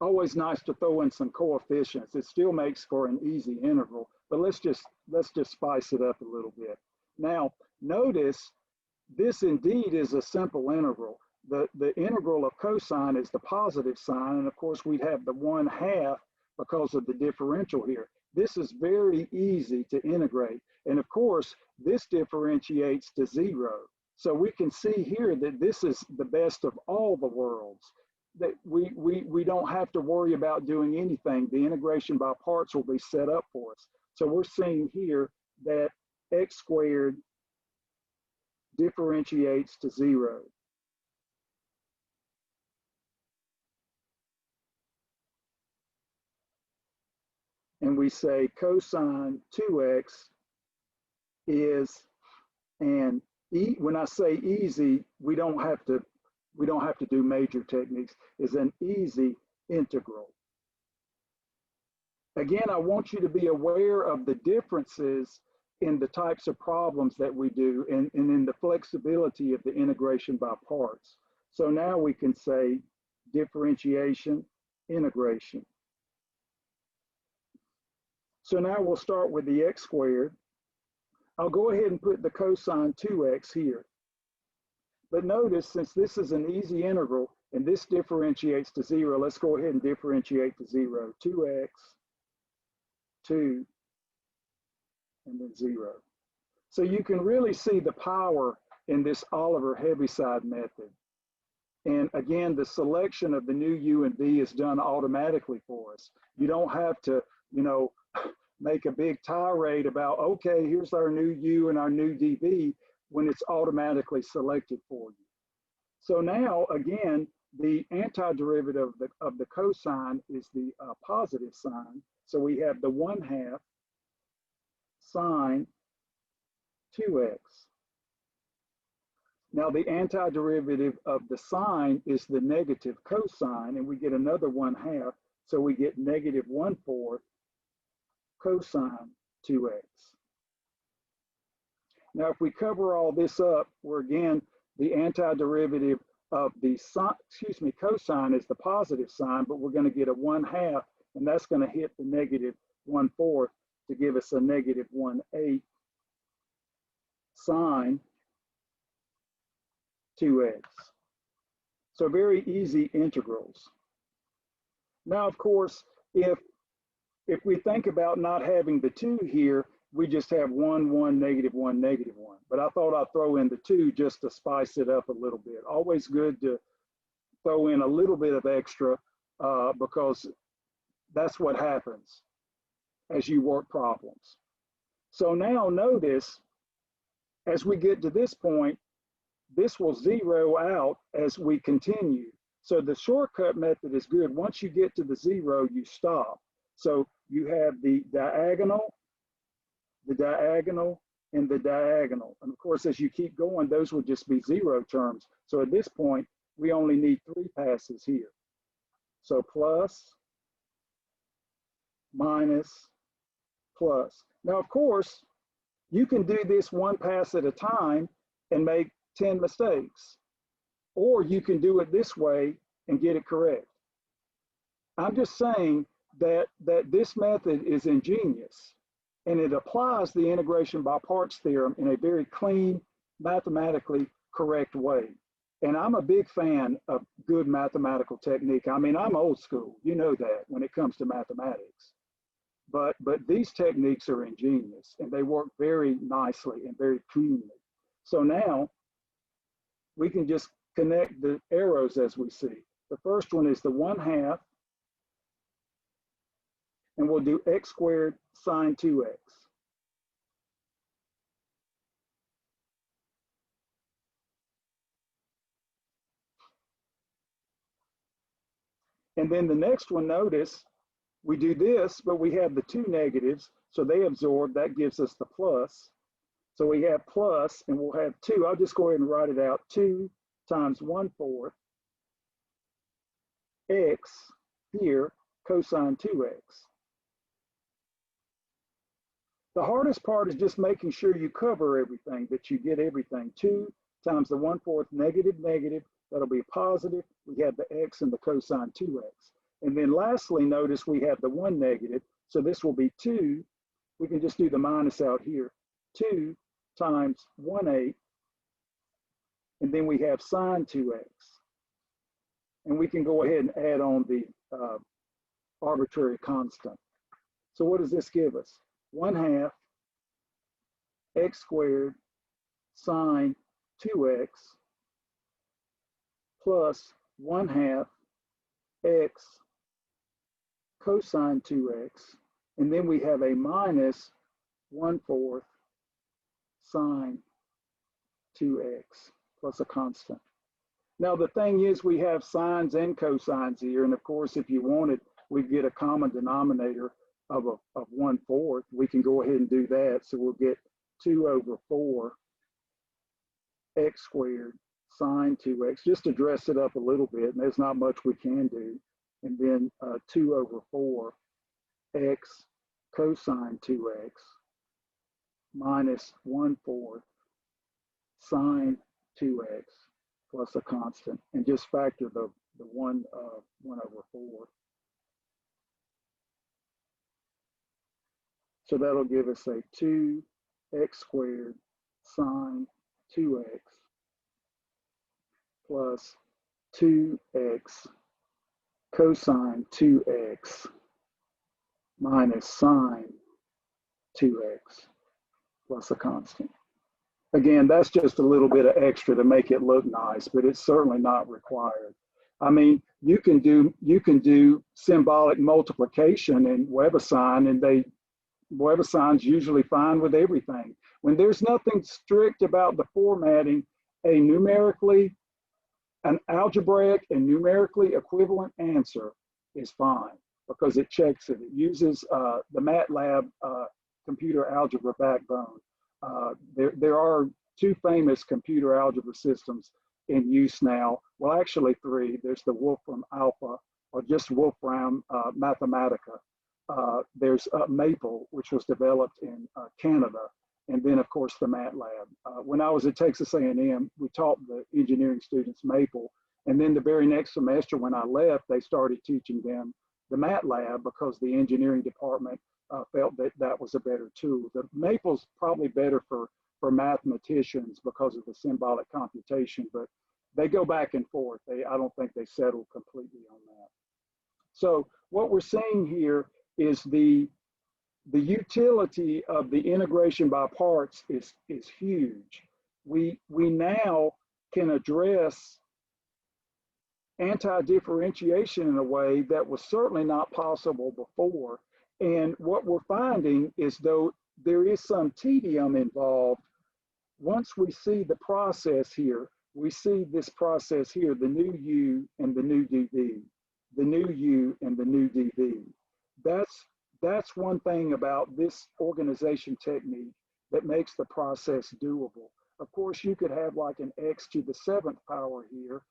Always nice to throw in some coefficients. It still makes for an easy integral, but let's just spice it up a little bit. Now, notice this indeed is a simple integral. The integral of cosine is the positive sign, and of course we'd have the 1/2 because of the differential here. This is very easy to integrate, and of course this differentiates to 0. So we can see here that this is the best of all the worlds. That we don't have to worry about doing anything. The integration by parts will be set up for us. So we're seeing here that x squared differentiates to 0. And we say cosine 2x is an when I say easy, we don't have to do major techniques, is an easy integral. Again, I want you to be aware of the differences in the types of problems that we do and in the flexibility of the integration by parts. So now we can say differentiation, integration. So now we'll start with the x squared. I'll go ahead and put the cosine 2x here. But notice, since this is an easy integral and this differentiates to 0, let's go ahead and differentiate to 0. 2x, 2, and then 0. So you can really see the power in this Oliver Heaviside method. And again, the selection of the new u and v is done automatically for us. You don't have to, you know, make a big tirade about, okay, here's our new u and our new dv, when it's automatically selected for you. So now, again, the antiderivative of the cosine is the positive sign. So we have the 1/2 sine 2x. Now the antiderivative of the sine is the negative cosine, and we get another 1/2. So we get negative 1/4 cosine 2x. Now, if we cover all this up, we're again, the antiderivative of the cosine is the positive sign, but we're going to get a 1/2, and that's going to hit the negative 1/4 to give us a negative 1/8 sine 2x. So very easy integrals. Now, of course, if we think about not having the 2 here, we just have 1, 1, negative 1, negative 1. But I thought I'd throw in the 2 just to spice it up a little bit. Always good to throw in a little bit of extra because that's what happens as you work problems. So now notice, as we get to this point, this will zero out as we continue. So the shortcut method is good. Once you get to the 0, you stop. So you have the diagonal, and the diagonal. And of course, as you keep going, those will just be 0 terms. So at this point, we only need 3 passes here. So plus, minus, plus. Now, of course, you can do this 1 pass at a time and make 10 mistakes, or you can do it this way and get it correct. I'm just saying that this method is ingenious, and it applies the integration by parts theorem in a very clean, mathematically correct way. And I'm a big fan of good mathematical technique. I mean, I'm old school, you know that, when it comes to mathematics. But these techniques are ingenious, and they work very nicely and very cleanly. So now we can just connect the arrows as we see. The first one is the 1/2, and we'll do x squared sine 2x. And then the next one, notice, we do this, but we have the 2 negatives, so they absorb, that gives us the plus. So we have plus, and we'll have 2, I'll just go ahead and write it out, 2 times 1/4 x here, cosine 2x. The hardest part is just making sure you cover everything, that you get everything. 2 times the 1/4 negative, negative, that'll be positive. We have the x and the cosine 2x. And then lastly, notice we have the 1 negative, so this will be 2. We can just do the minus out here. 2 times 1/8, and then we have sine 2x. And we can go ahead and add on the arbitrary constant. So what does this give us? 1/2 x squared sine 2x plus 1/2 x cosine 2x, and then we have a minus 1/4 sine 2x plus a constant. Now the thing is, we have sines and cosines here, and of course if you wanted, we get a common denominator of 1/4. We can go ahead and do that, so we'll get 2/4 x squared sine 2x, just to dress it up a little bit, and there's not much we can do. And then 2/4 x cosine 2x minus 1/4 sine 2x plus a constant, and just factor the 1/4. So that'll give us a 2x squared sine 2x plus 2x cosine 2x minus sine 2x plus a constant. Again, that's just a little bit of extra to make it look nice, but it's certainly not required. I mean, you can do symbolic multiplication in WebAssign, and WebAssign's usually fine with everything. When there's nothing strict about the formatting, an algebraic and numerically equivalent answer is fine, because it checks it. It uses the MATLAB computer algebra backbone. There are 2 famous computer algebra systems in use now. Well, actually 3. There's the Wolfram Alpha, or just Wolfram Mathematica. There's Maple, which was developed in Canada, and then of course the MATLAB. When I was at Texas A&M, we taught the engineering students Maple, and then the very next semester when I left, they started teaching them the MATLAB because the engineering department felt that that was a better tool. The Maple's probably better for mathematicians because of the symbolic computation, but they go back and forth. I don't think they settle completely on that. So what we're seeing here is the utility of the integration by parts is huge. We now can address anti-differentiation in a way that was certainly not possible before. And what we're finding is, though there is some tedium involved, once we see the process here, we see this process here, the new U and the new DV, the new U and the new DV. That's one thing about this organization technique that makes the process doable. Of course, you could have like an X to the 7th power here,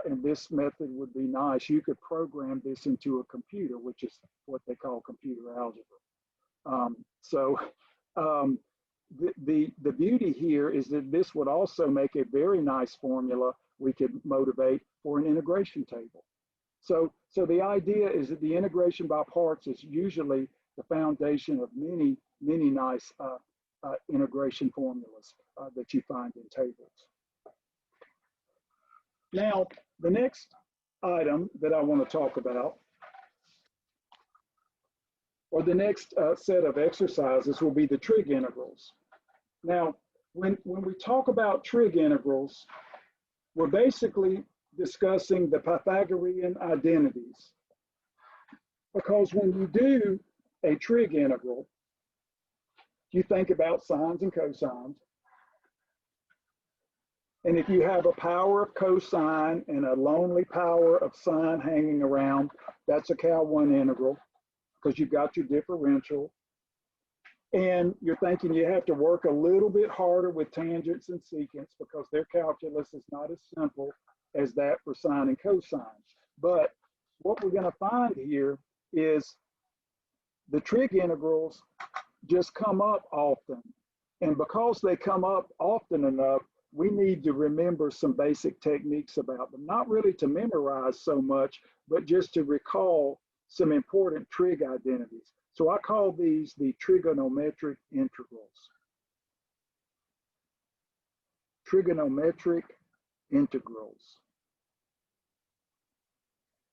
and this method would be nice. You could program this into a computer, which is what they call computer algebra. The beauty here is that this would also make a very nice formula we could motivate for an integration table. So the idea is that the integration by parts is usually the foundation of many nice integration formulas that you find in tables. Now, the next item that I want to talk about, or the next set of exercises, will be the trig integrals. Now, when we talk about trig integrals, we're basically discussing the Pythagorean identities. Because when you do a trig integral, you think about sines and cosines. And if you have a power of cosine and a lonely power of sine hanging around, that's a Cal-1 integral because you've got your differential. And you're thinking you have to work a little bit harder with tangents and secants because their calculus is not as simple as that for sine and cosine. But what we're going to find here is the trig integrals just come up often. And because they come up often enough, we need to remember some basic techniques about them, not really to memorize so much, but just to recall some important trig identities. So I call these the trigonometric integrals. Trigonometric integrals.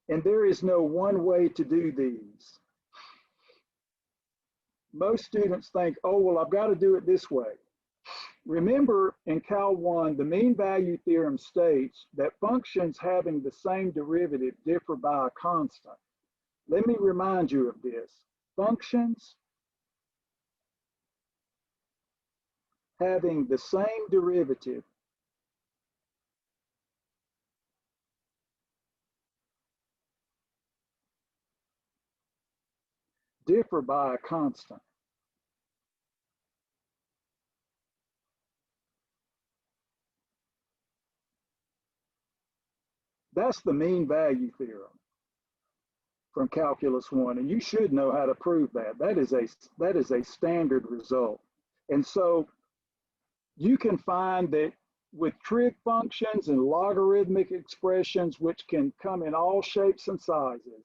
And there is no one way to do these. Most students think, oh, well, I've got to do it this way. Remember, in Cal-1, the mean value theorem states that functions having the same derivative differ by a constant. Let me remind you of this. Functions having the same derivative differ by a constant. That's the mean value theorem from Calculus 1, and you should know how to prove that. That is a standard result. And so you can find that with trig functions and logarithmic expressions, which can come in all shapes and sizes,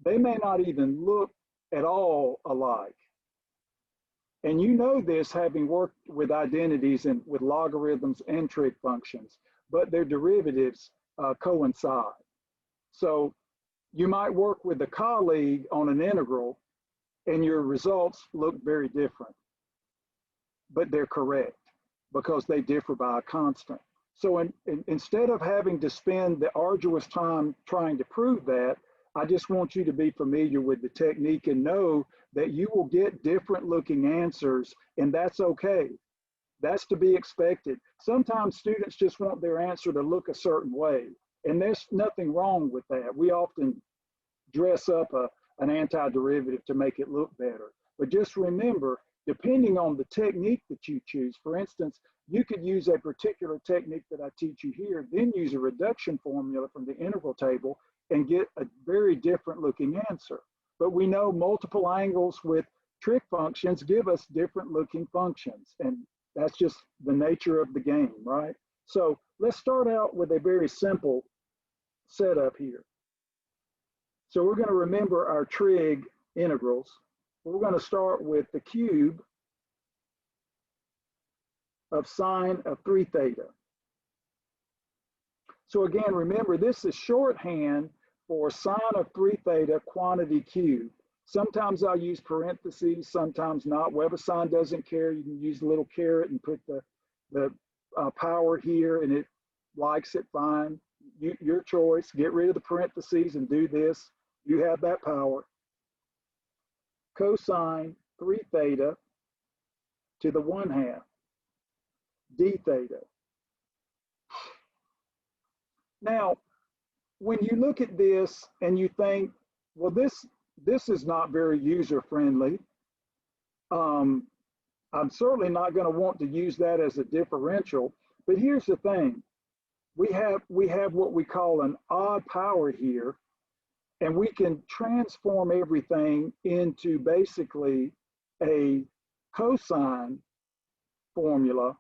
they may not even look at all alike. And you know this having worked with identities and with logarithms and trig functions, but their derivatives coincide. So you might work with a colleague on an integral and your results look very different, but they're correct because they differ by a constant. So instead of having to spend the arduous time trying to prove that, I just want you to be familiar with the technique and know that you will get different looking answers, and that's okay. That's to be expected. Sometimes students just want their answer to look a certain way, and there's nothing wrong with that. We often dress up an antiderivative to make it look better. But just remember, depending on the technique that you choose, for instance, you could use a particular technique that I teach you here, then use a reduction formula from the integral table, and get a very different looking answer. But we know multiple angles with trig functions give us different looking functions. And that's just the nature of the game, right? So let's start out with a very simple setup here. So we're going to remember our trig integrals. We're going to start with the cube of sine of 3 theta. So again, remember, this is shorthand for sine of 3 theta quantity cubed. Sometimes I'll use parentheses, sometimes not. WebAssign doesn't care. You can use a little caret and put the power here, and it likes it fine. Your choice. Get rid of the parentheses and do this. You have that power. Cosine 3 theta to the 1/2 d theta. Now, when you look at this and you think, well, this is not very user friendly. I'm certainly not going to want to use that as a differential. But here's the thing: we have what we call an odd power here, and we can transform everything into basically a cosine formula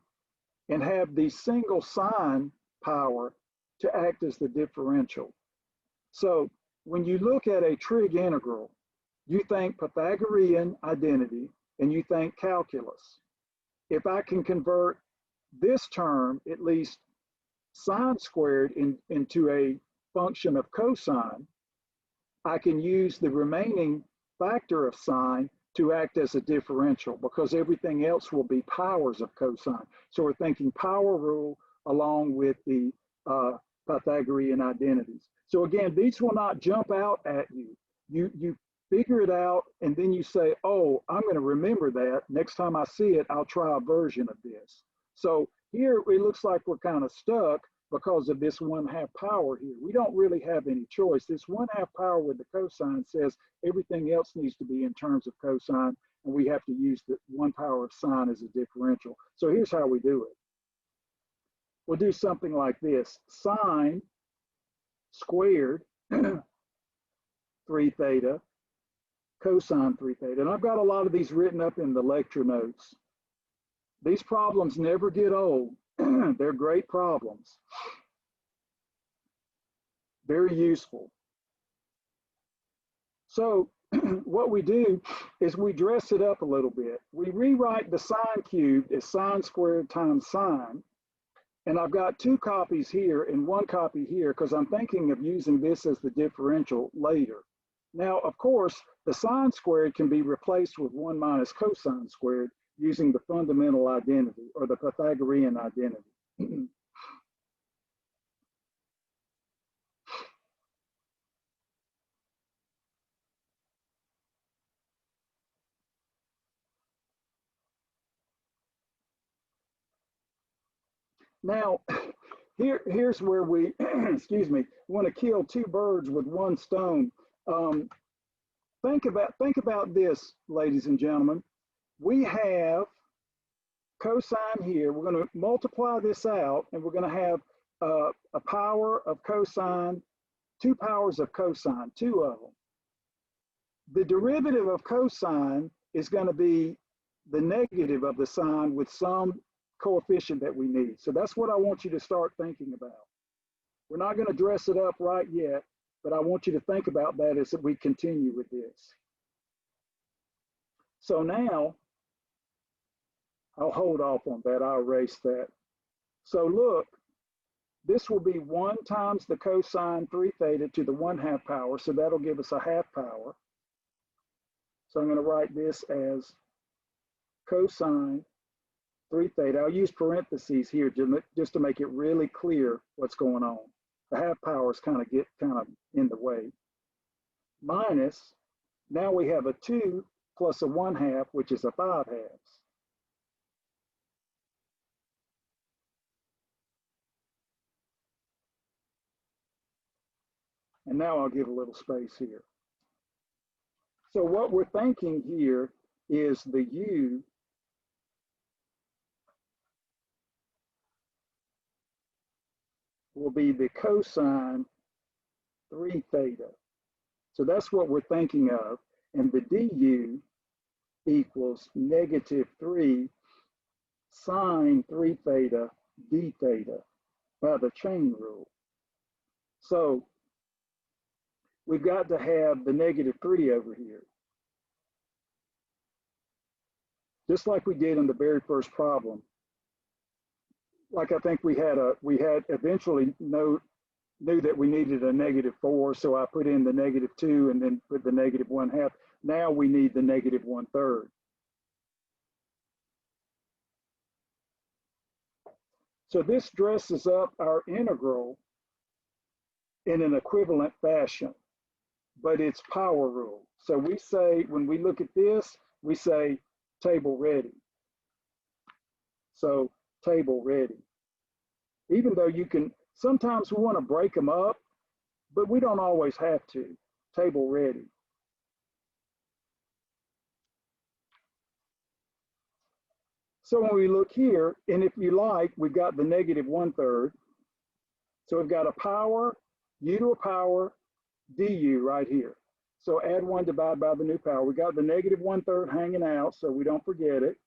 and have the single sine power to act as the differential. So when you look at a trig integral, you think Pythagorean identity and you think calculus. If I can convert this term, at least sine squared, into a function of cosine, I can use the remaining factor of sine to act as a differential, because everything else will be powers of cosine. So we're thinking power rule along with the Pythagorean identities. So again, these will not jump out at you. You figure it out, and then you say, oh, I'm going to remember that. Next time I see it, I'll try a version of this. So here it looks like we're kind of stuck because of this 1/2 power here. We don't really have any choice. This 1/2 power with the cosine says everything else needs to be in terms of cosine, and we have to use the 1 power of sine as a differential. So here's how we do it. We'll do something like this: sine squared 3 theta cosine 3 theta. And I've got a lot of these written up in the lecture notes. These problems never get old. They're great problems. Very useful. So what we do is we dress it up a little bit. We rewrite the sine cubed as sine squared times sine. And I've got 2 copies here and 1 copy here because I'm thinking of using this as the differential later. Now, of course, the sine squared can be replaced with 1 minus cosine squared using the fundamental identity or the Pythagorean identity. Now, here's where we, excuse me, want to kill 2 birds with 1 stone. Think about this, ladies and gentlemen. We have cosine here. We're going to multiply this out, and we're going to have a power of cosine, 2 powers of cosine, 2 of them. The derivative of cosine is going to be the negative of the sine with some coefficient that we need. So that's what I want you to start thinking about. We're not going to dress it up right yet, but I want you to think about that as we continue with this. So now, I'll hold off on that. I'll erase that. So look, this will be 1 times the cosine 3 theta to the 1/2 power. So that'll give us a 1/2 power. So I'm going to write this as cosine 3 theta. I'll use parentheses here just to make it really clear what's going on. The 1/2 powers kind of in the way. Minus, now we have a 2 plus a 1/2, which is a 5/2. And now I'll give a little space here. So what we're thinking here is the u will be the cosine 3 theta. So that's what we're thinking of. And the du equals -3 sine 3 theta d theta by the chain rule. So we've got to have the -3 over here. Just like we did in the very first problem. Like I think we had eventually knew that we needed a -4, so I put in the -2 and then put the -1/2. Now we need the -1/3. So this dresses up our integral in an equivalent fashion, but it's power rule. So we say, when we look at this, we say table ready. So table ready. Even though you can, sometimes we want to break them up, but we don't always have to. Table ready. So when we look here, and if you like, we've got the -1/3. So we've got a power, u to a power, du right here. So add 1, divide by the new power. We got the -1/3 hanging out, so we don't forget it.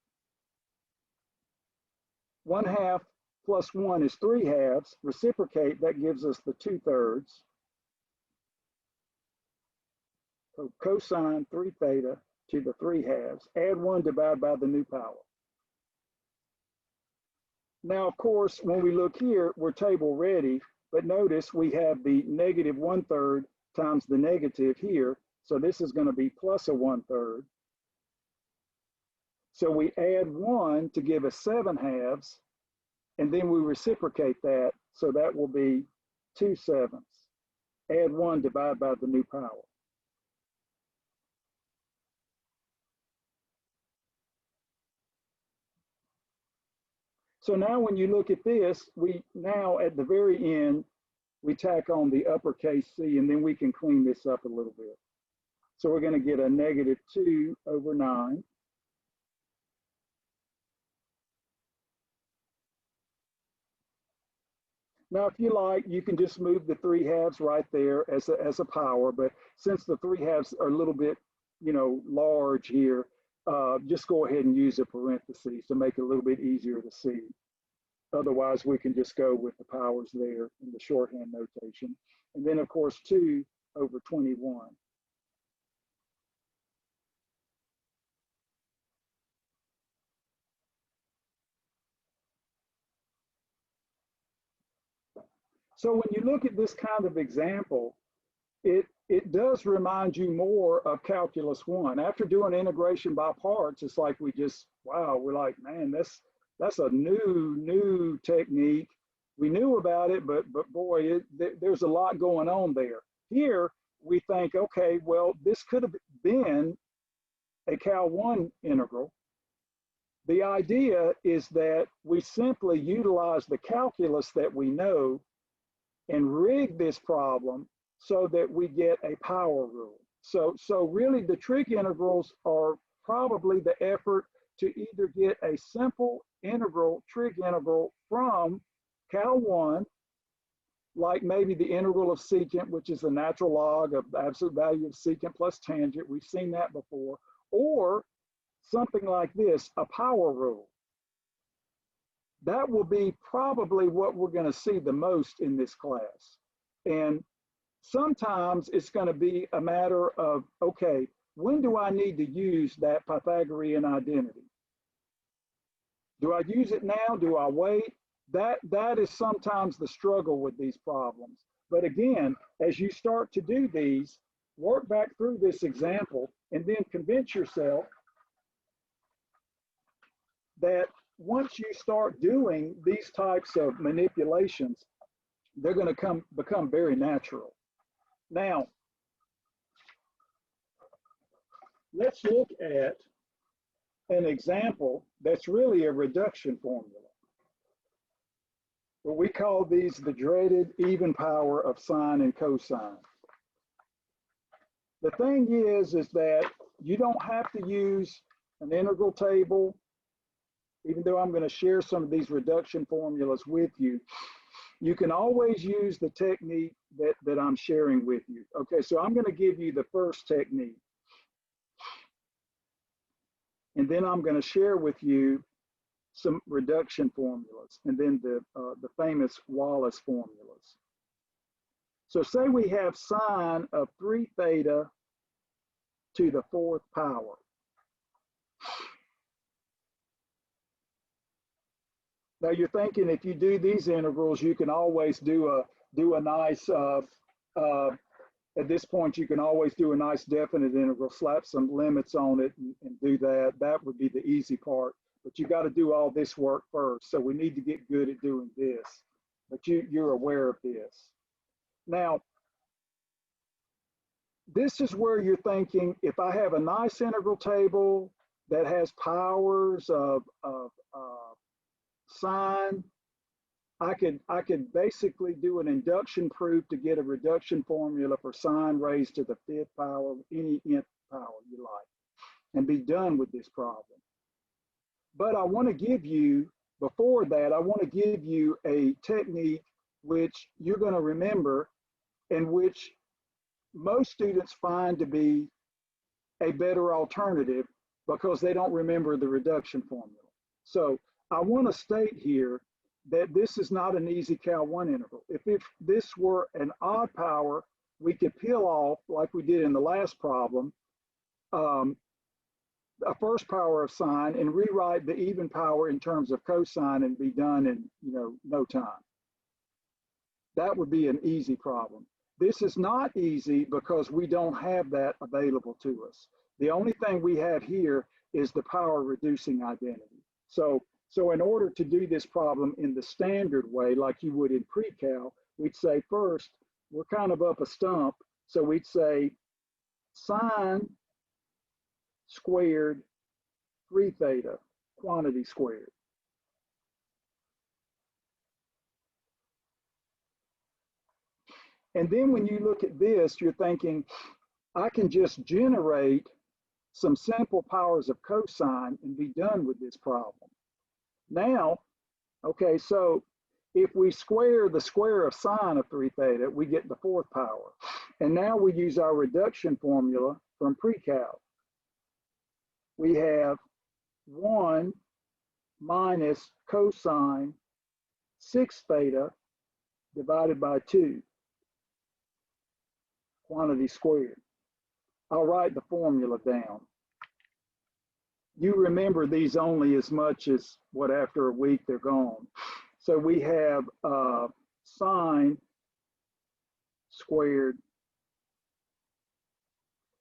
1/2 plus 1 is 3/2. Reciprocate, that gives us the 2/3. So cosine 3 theta to the 3/2. Add 1, divide by the new power. Now, of course, when we look here, we're table ready, but notice we have the -1/3 times the negative here. So this is going to be plus a 1/3. So we add 1 to give us 7/2, and then we reciprocate that. So that will be 2/7. Add 1, divide by the new power. So now when you look at this, we now at the very end, we tack on the uppercase C, and then we can clean this up a little bit. So we're going to get a -2/9. Now, if you like, you can just move the 3/2 right there as a power, but since the 3/2 are a little bit, large here, just go ahead and use a parenthesis to make it a little bit easier to see. Otherwise, we can just go with the powers there in the shorthand notation. And then, of course, 2/21. So when you look at this kind of example, it does remind you more of Calculus 1. After doing integration by parts, it's like we're like, man, that's a new technique. We knew about it, but boy, there's a lot going on there. Here, we think, okay, well, this could have been a Cal 1 integral. The idea is that we simply utilize the calculus that we know and rig this problem so that we get a power rule. So really the trig integrals are probably the effort to either get a simple integral, trig integral from Cal 1, like maybe the integral of secant, which is the natural log of the absolute value of secant plus tangent. We've seen that before. Or something like this, a power rule. That will be probably what we're going to see the most in this class. And sometimes it's going to be a matter of, okay, when do I need to use that Pythagorean identity? Do I use it now? Do I wait? That is sometimes the struggle with these problems. But again, as you start to do these, work back through this example and then convince yourself that once you start doing these types of manipulations, they're going to become very natural. Now, let's look at an example that's really a reduction formula. But we call these the dreaded even power of sine and cosine. The thing is that you don't have to use an integral table, even though I'm going to share some of these reduction formulas with you. you can always use the technique that I'm sharing with you. Okay, so I'm going to give you the first technique. And then I'm going to share with you some reduction formulas and then the famous Wallace formulas. So say we have sine of 3 theta to the 4th power. Now you're thinking if you do these integrals, you can always do a nice, at this point, you can always do a nice definite integral, slap some limits on it and do that. That would be the easy part. But you got to do all this work first. So we need to get good at doing this. But you're aware of this. Now, this is where you're thinking, if I have a nice integral table that has powers of sine, I could basically do an induction proof to get a reduction formula for sine raised to the 5th power, any nth power you like, and be done with this problem. But I want to give you, before that, I want to give you a technique which you're going to remember and which most students find to be a better alternative because they don't remember the reduction formula. So I want to state here that this is not an easy Cal-1 integral. If this were an odd power, we could peel off, like we did in the last problem, a first power of sine and rewrite the even power in terms of cosine and be done in no time. That would be an easy problem. This is not easy because we don't have that available to us. The only thing we have here is the power reducing identity. So in order to do this problem in the standard way, like you would in pre-cal, we'd say first, we're kind of up a stump. So we'd say sine squared 3 theta, quantity squared. And then when you look at this, you're thinking, I can just generate some simple powers of cosine and be done with this problem. Now, okay, so if we square the square of sine of 3 theta, we get the 4th power. And now we use our reduction formula from pre-cal. We have 1 minus cosine 6 theta divided by 2, quantity squared. I'll write the formula down. You remember these only as much as what after a week they're gone. So we have sine squared.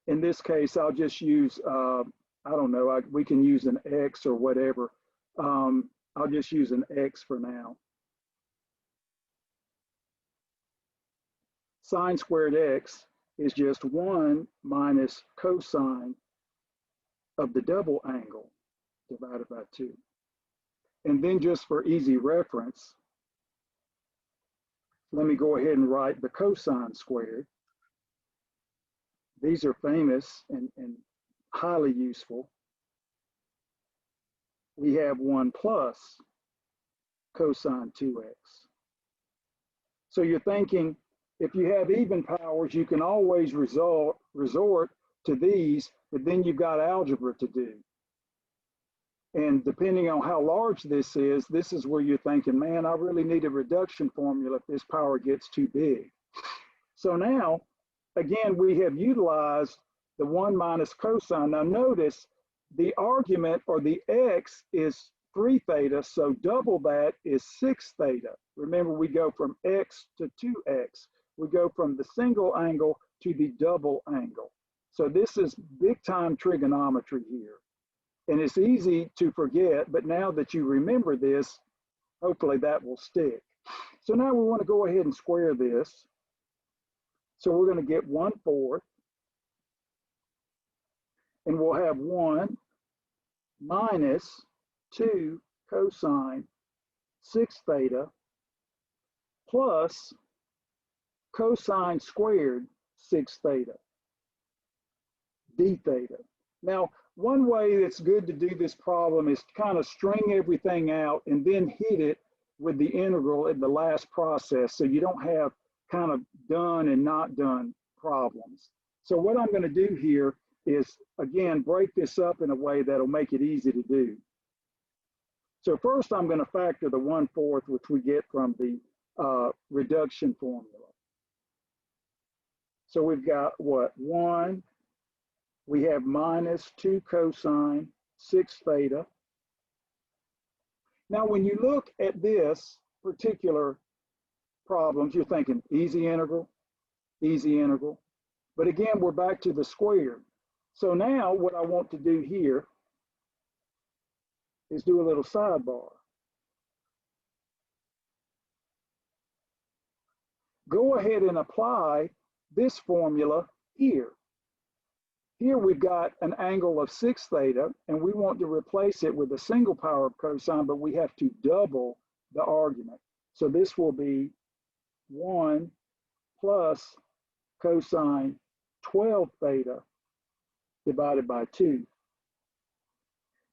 In this case, I'll just use, I don't know, we can use an X or whatever. I'll just use an X for now. Sine squared X is just 1 minus cosine of the double angle divided by 2. And then just for easy reference, let me go ahead and write the cosine squared. These are famous and highly useful. We have 1 plus cosine 2x. So you're thinking, if you have even powers, you can always resort to these, but then you've got algebra to do. And depending on how large this is where you're thinking, man, I really need a reduction formula if this power gets too big. So now, again, we have utilized the 1 minus cosine. Now notice the argument, or the x, is 3 theta, so double that is 6 theta. Remember, we go from x to 2x. We go from the single angle to the double angle. So this is big time trigonometry here. And it's easy to forget, but now that you remember this, hopefully that will stick. So now we want to go ahead and square this. So we're going to get 1/4. And we'll have 1 minus 2 cosine 6 theta plus cosine squared 6 theta, d theta. Now, one way that's good to do this problem is to kind of string everything out and then hit it with the integral at the last process, so you don't have kind of done and not done problems. So what I'm going to do here is, again, break this up in a way that'll make it easy to do. So first I'm going to factor the 1/4, which we get from the reduction formula. So we've got what? 1, we have minus 2 cosine 6 theta. Now, when you look at this particular problems, you're thinking easy integral, easy integral. But again, we're back to the squared. So now what I want to do here is do a little sidebar. Go ahead and apply this formula here. Here we've got an angle of 6 theta, and we want to replace it with a single power of cosine, but we have to double the argument. So this will be 1 plus cosine 12 theta divided by 2.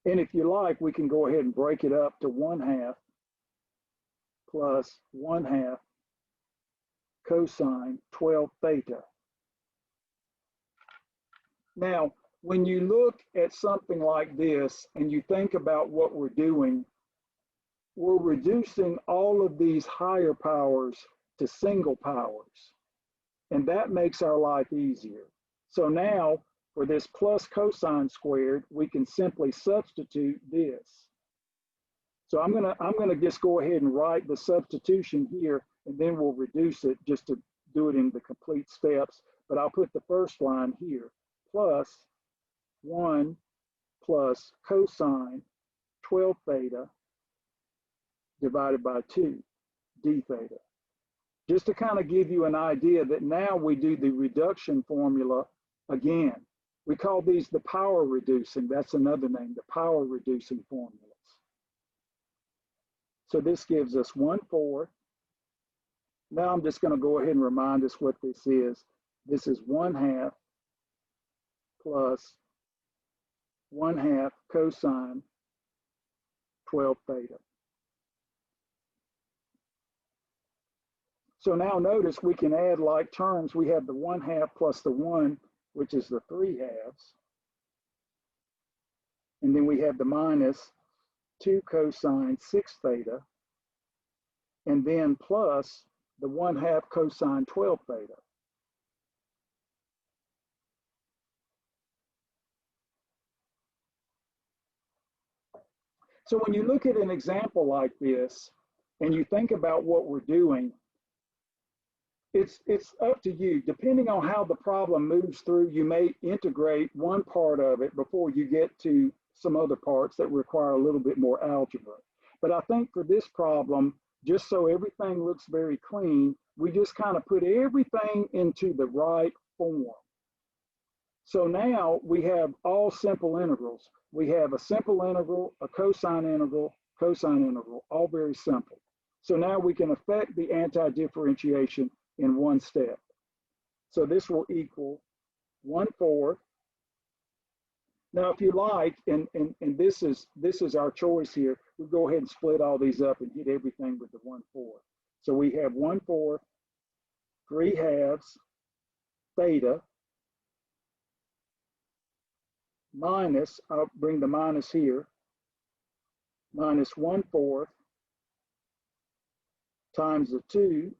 And if you like, we can go ahead and break it up to 1/2 plus 1/2 cosine 12 theta. Now, when you look at something like this and you think about what we're doing, we're reducing all of these higher powers to single powers. And that makes our life easier. So now, for this plus cosine squared, we can simply substitute this. So I'm gonna just go ahead and write the substitution here, and then we'll reduce it just to do it in the complete steps. But I'll put the first line here, plus 1 plus cosine 12 theta divided by 2 d theta. Just to kind of give you an idea that now we do the reduction formula again. We call these the power reducing, that's another name, the power reducing formulas. So this gives us 1/4. Now I'm just going to go ahead and remind us what this is. This is 1/2 plus 1/2 cosine 12 theta. So now notice we can add like terms. We have the 1/2 plus the 1, which is the 3/2. And then we have the minus 2 cosine 6 theta. And then plus the 1/2 cosine 12 theta. So when you look at an example like this, and you think about what we're doing, it's up to you. Depending on how the problem moves through, you may integrate one part of it before you get to some other parts that require a little bit more algebra. But I think for this problem, just so everything looks very clean, we just kind of put everything into the right form. So now we have all simple integrals. We have a simple integral, a cosine integral, all very simple. So now we can affect the anti-differentiation in one step. So this will equal 1/4. Now, if you like, and this is our choice here, we'll go ahead and split all these up and hit everything with the 1/4. So we have 1/4, 3/2 theta minus, I'll bring the minus here, minus 1/4 times the 2.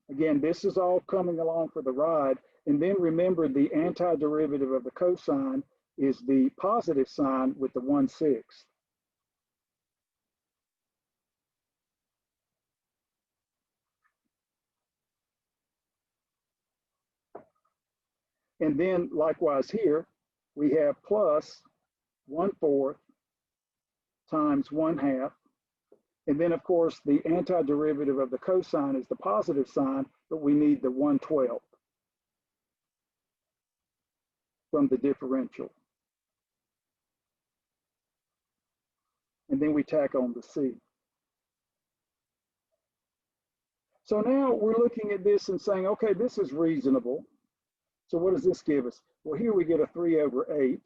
Again, this is all coming along for the ride. And then remember, the antiderivative of the cosine is the positive sign with the 1/6. And then likewise here, we have plus 1/4 times 1/2. And then of course, the antiderivative of the cosine is the positive sign, but we need the 1/12 from the differential. And then we tack on the c. So now we're looking at this and saying, okay, this is reasonable. So what does this give us? Well, here we get a 3/8.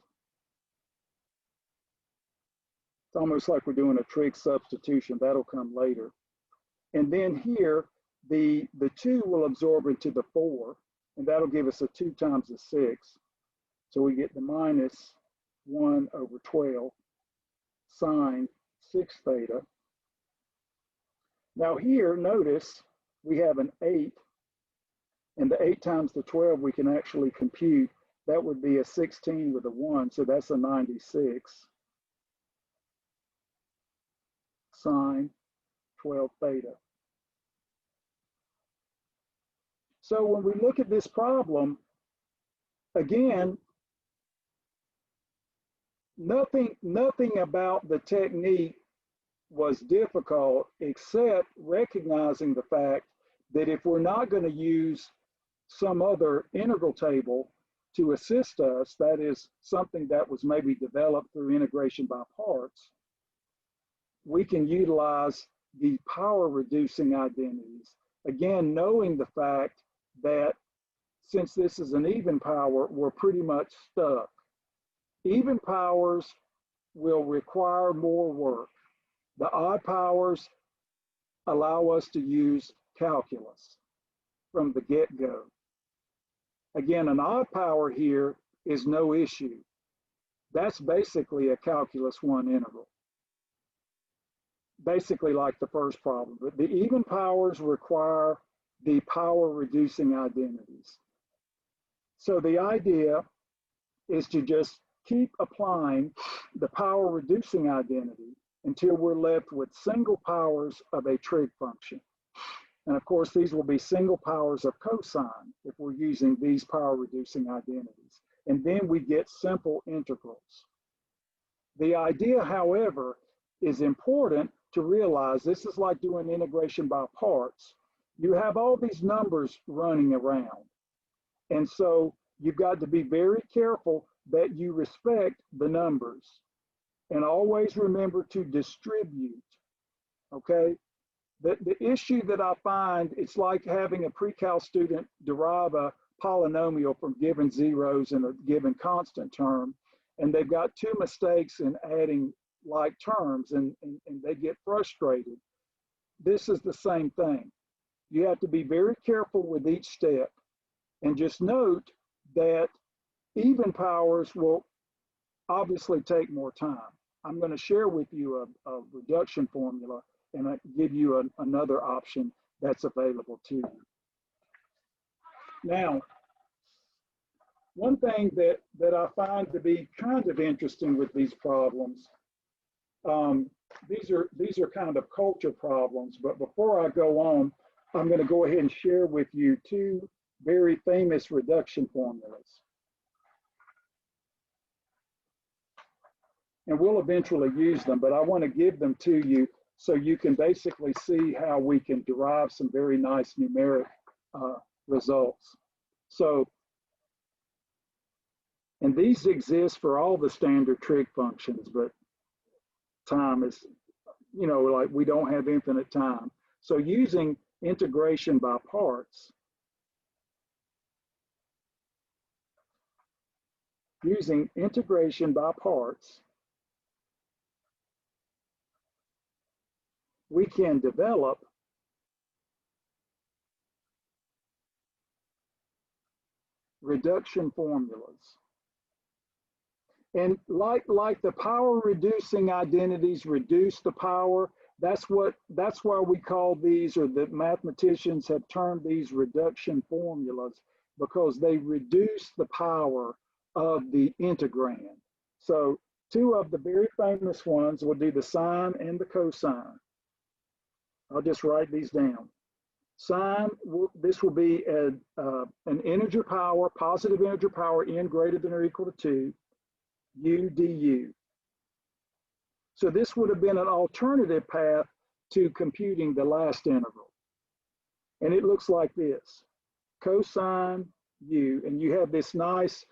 It's almost like we're doing a trig substitution. That'll come later. And then here, the 2 will absorb into the 4, and that'll give us a 2 times the 6. So we get the minus 1 over 12 sine 6 theta. Now here, notice we have an 8, and the 8 times the 12 we can actually compute. That would be a 16 with a 1, so that's a 96 sine 12 theta. So when we look at this problem, again, nothing about the technique was difficult except recognizing the fact that if we're not going to use some other integral table to assist us, that is something that was maybe developed through integration by parts, we can utilize the power reducing identities. Again, knowing the fact that since this is an even power, we're pretty much stuck. Even powers will require more work. The odd powers allow us to use calculus from the get-go. Again, an odd power here is no issue. That's basically a calculus 1 integral. Basically like the first problem, but the even powers require the power reducing identities. So the idea is to just keep applying the power reducing identity until we're left with single powers of a trig function. And of course, these will be single powers of cosine if we're using these power reducing identities. And then we get simple integrals. The idea, however, is important to realize. This is like doing integration by parts. You have all these numbers running around. And so you've got to be very careful that you respect the numbers. And always remember to distribute, okay? The issue that I find, it's like having a pre-cal student derive a polynomial from given zeros in a given constant term, and they've got 2 mistakes in adding like terms, and they get frustrated. This is the same thing. You have to be very careful with each step, and just note that even powers will obviously take more time. I'm going to share with you a reduction formula and I give you another option that's available to you. Now, one thing that I find to be kind of interesting with these problems, these are kind of culture problems, but before I go on, I'm going to go ahead and share with you 2 very famous reduction formulas. And we'll eventually use them, but I want to give them to you so you can basically see how we can derive some very nice numeric results. So, and these exist for all the standard trig functions, but time is, you know, like we don't have infinite time. So using integration by parts, we can develop reduction formulas. And like the power reducing identities reduce the power, that's why we call these, or the mathematicians have termed these reduction formulas, because they reduce the power of the integrand. So 2 of the very famous ones will do the sine and the cosine. I'll just write these down. Sine, this will be an integer power, positive integer power, n greater than or equal to 2, u du. So this would have been an alternative path to computing the last integral. And it looks like this: cosine u, and you have this nice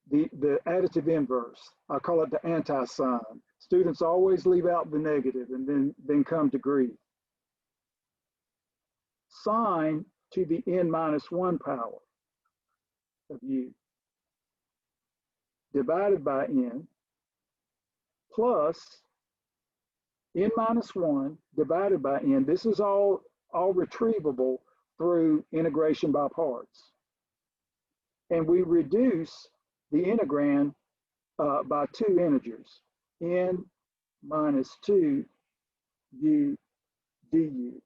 the additive inverse. I call it the anti-sign. Students always leave out the negative and then come to grief. Sine to the n minus 1 power of u divided by n plus n minus 1 divided by n. This is all retrievable through integration by parts. And we reduce the integrand by two integers, n minus 2 u du.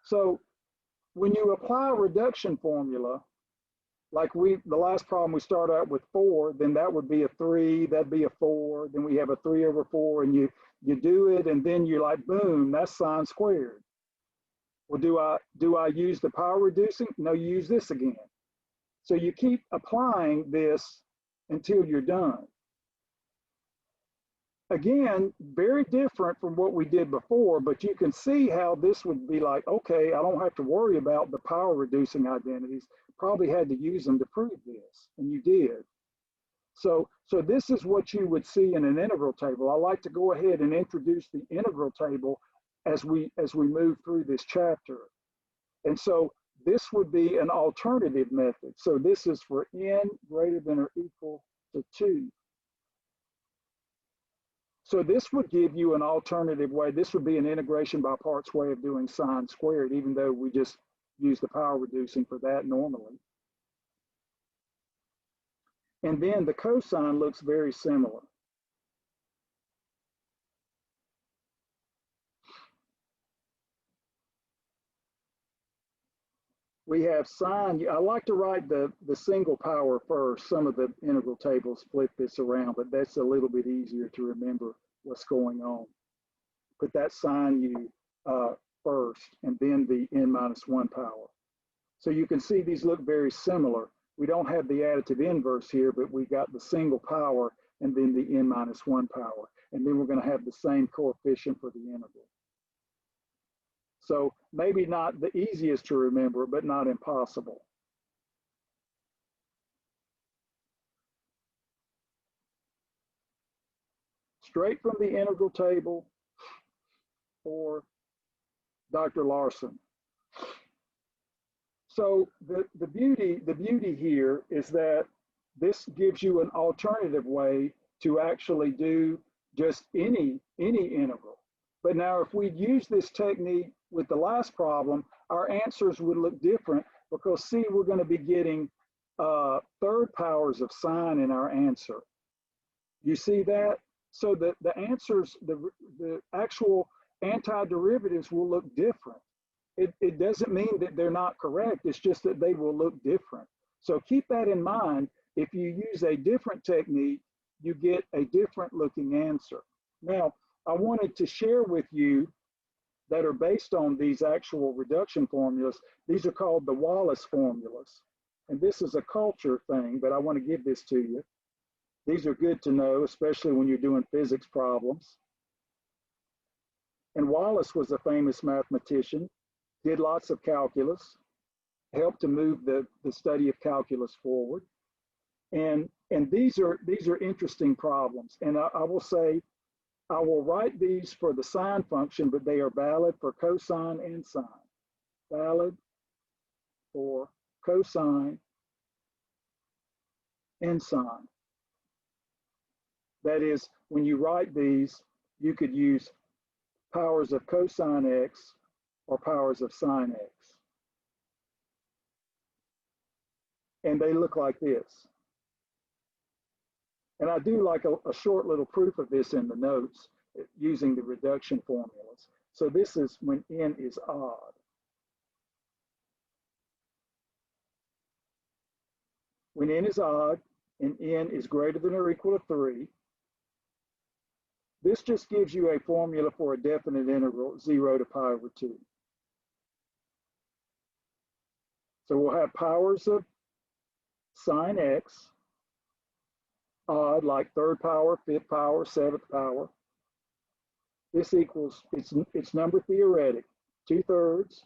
So when you apply a reduction formula, like the last problem we start out with 4, then that would be a 3, that'd be a 4, then we have a 3 over 4, and you do it, and then you're like, boom, that's sine squared. Well, do I use the power reducing? No, you use this again. So you keep applying this until you're done. Again, very different from what we did before, but you can see how this would be like, okay, I don't have to worry about the power reducing identities. Probably had to use them to prove this, and you did. So this is what you would see in an integral table. I like to go ahead and introduce the integral table as we move through this chapter. And so this would be an alternative method. So this is for n greater than or equal to 2. So this would give you an alternative way. This would be an integration by parts way of doing sine squared, even though we just use the power reducing for that normally. And then the cosine looks very similar. We have sine. I like to write the single power first. Some of the integral tables flip this around, but that's a little bit easier to remember what's going on. Put that sine u first, and then the n minus 1 power. So you can see these look very similar. We don't have the additive inverse here, but we got the single power and then the n minus 1 power. And then we're going to have the same coefficient for the integral. So maybe not the easiest to remember, but not impossible. Straight from the integral table for Dr. Larson. So the beauty here is that this gives you an alternative way to actually do just any integral. But now if we'd use this technique with the last problem, our answers would look different because see, we're going to be getting third powers of sine in our answer. You see that? So the answers, the actual antiderivatives will look different. It doesn't mean that they're not correct. It's just that they will look different. So keep that in mind. If you use a different technique, you get a different looking answer. Now, I wanted to share with you that are based on these actual reduction formulas. These are called the Wallace formulas. And this is a culture thing, but I want to give this to you. These are good to know, especially when you're doing physics problems. And Wallace was a famous mathematician, did lots of calculus, helped to move the study of calculus forward. And these are interesting problems. And I will say, I will write these for the sine function, but they are valid for cosine and sine. Valid for cosine and sine. That is, when you write these, you could use powers of cosine x or powers of sine x. And they look like this. And I do like a short little proof of this in the notes using the reduction formulas. So this is when n is odd. When n is odd and n is greater than or equal to 3, this just gives you a formula for a definite integral, 0 to pi over 2. So we'll have powers of sine x, odd, like third power, fifth power, seventh power. This equals, it's number theoretic, 2/3,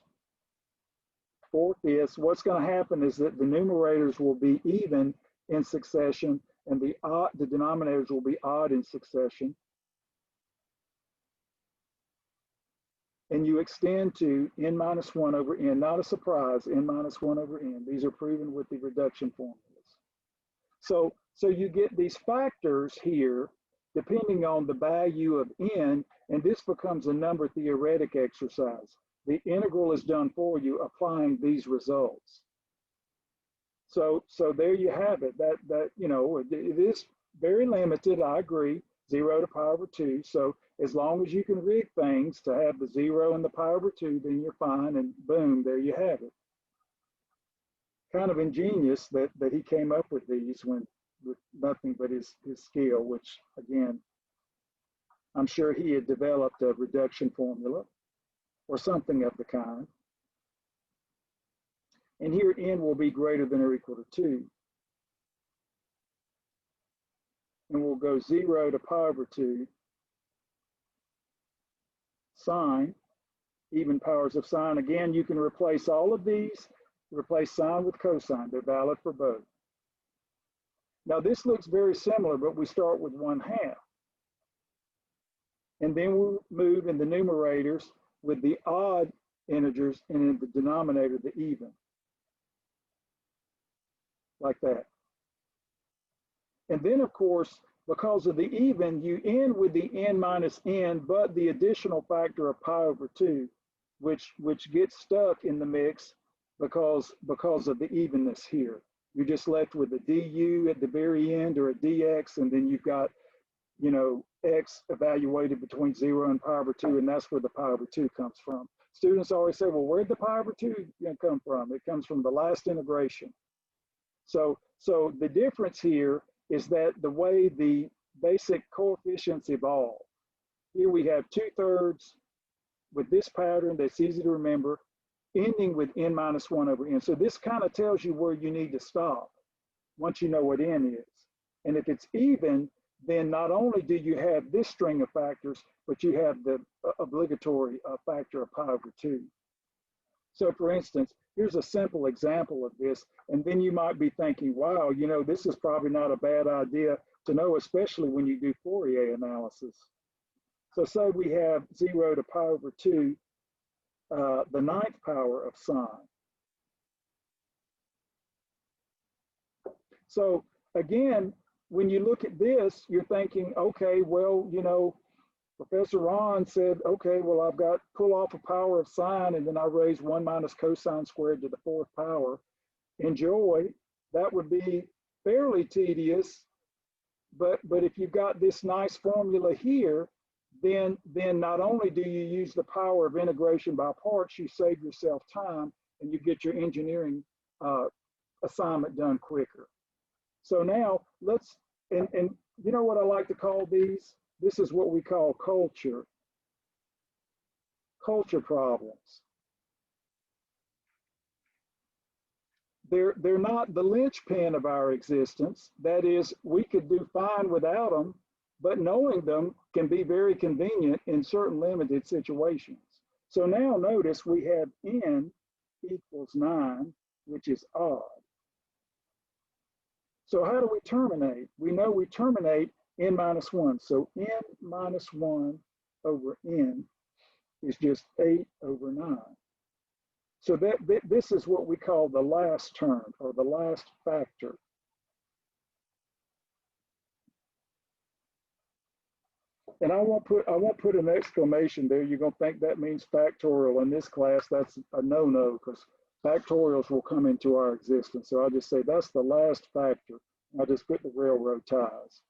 4/5. What's going to happen is that the numerators will be even in succession and the denominators will be odd in succession. And you extend to n minus 1 over n, not a surprise, n minus 1 over n. These are proven with the reduction formulas. So you get these factors here depending on the value of n, and this becomes a number theoretic exercise. The integral is done for you applying these results. So there you have it. That you know, it is very limited. I agree. 0 to pi over 2. So as long as you can rig things to have the 0 and the pi over 2, then you're fine. And boom, there you have it. Kind of ingenious that he came up with these with nothing but his skill, which again, I'm sure he had developed a reduction formula or something of the kind. And here n will be greater than or equal to 2. And we'll go 0 to pi over 2 sine, even powers of sine. Again, you can replace all of these, replace sine with cosine. They're valid for both. Now this looks very similar, but we start with 1/2. And then we'll move in the numerators with the odd integers and in the denominator, the even. Like that. And then, of course, because of the even, you end with the n minus n, but the additional factor of pi over 2, which gets stuck in the mix because of the evenness here. You're just left with a du at the very end or a dx, and then you've got, you know, x evaluated between 0 and pi over 2, and that's where the pi over 2 comes from. Students always say, well, where'd the pi over 2 come from? It comes from the last integration. So the difference here is that the way the basic coefficients evolve. Here we have 2/3 with this pattern that's easy to remember, ending with n minus 1 over n. So this kind of tells you where you need to stop once you know what n is. And if it's even, then not only do you have this string of factors, but you have the obligatory factor of pi over 2. So for instance, here's a simple example of this, and then you might be thinking, wow, you know, this is probably not a bad idea to know, especially when you do Fourier analysis. So say we have 0 to pi over 2, the 9th power of sine. So again, when you look at this, you're thinking, okay, well, you know, Professor Ron said, okay, well, I've got pull off a power of sine, and then I raise 1 minus cosine squared to the 4th power. Enjoy. That would be fairly tedious, but if you've got this nice formula here, then not only do you use the power of integration by parts, you save yourself time and you get your engineering assignment done quicker. So now let's, and you know what I like to call these? This is what we call culture problems. They're not the linchpin of our existence. That is, we could do fine without them, but knowing them can be very convenient in certain limited situations. So now notice we have n equals 9, which is odd. So how do we terminate? We know we terminate n minus 1. So n minus 1 over n is just 8 over 9. So this is what we call the last term, or the last factor. And I won't put an exclamation there. You're going to think that means factorial. In this class, that's a no-no, because factorials will come into our existence. So I'll just say that's the last factor. I'll just put the railroad ties.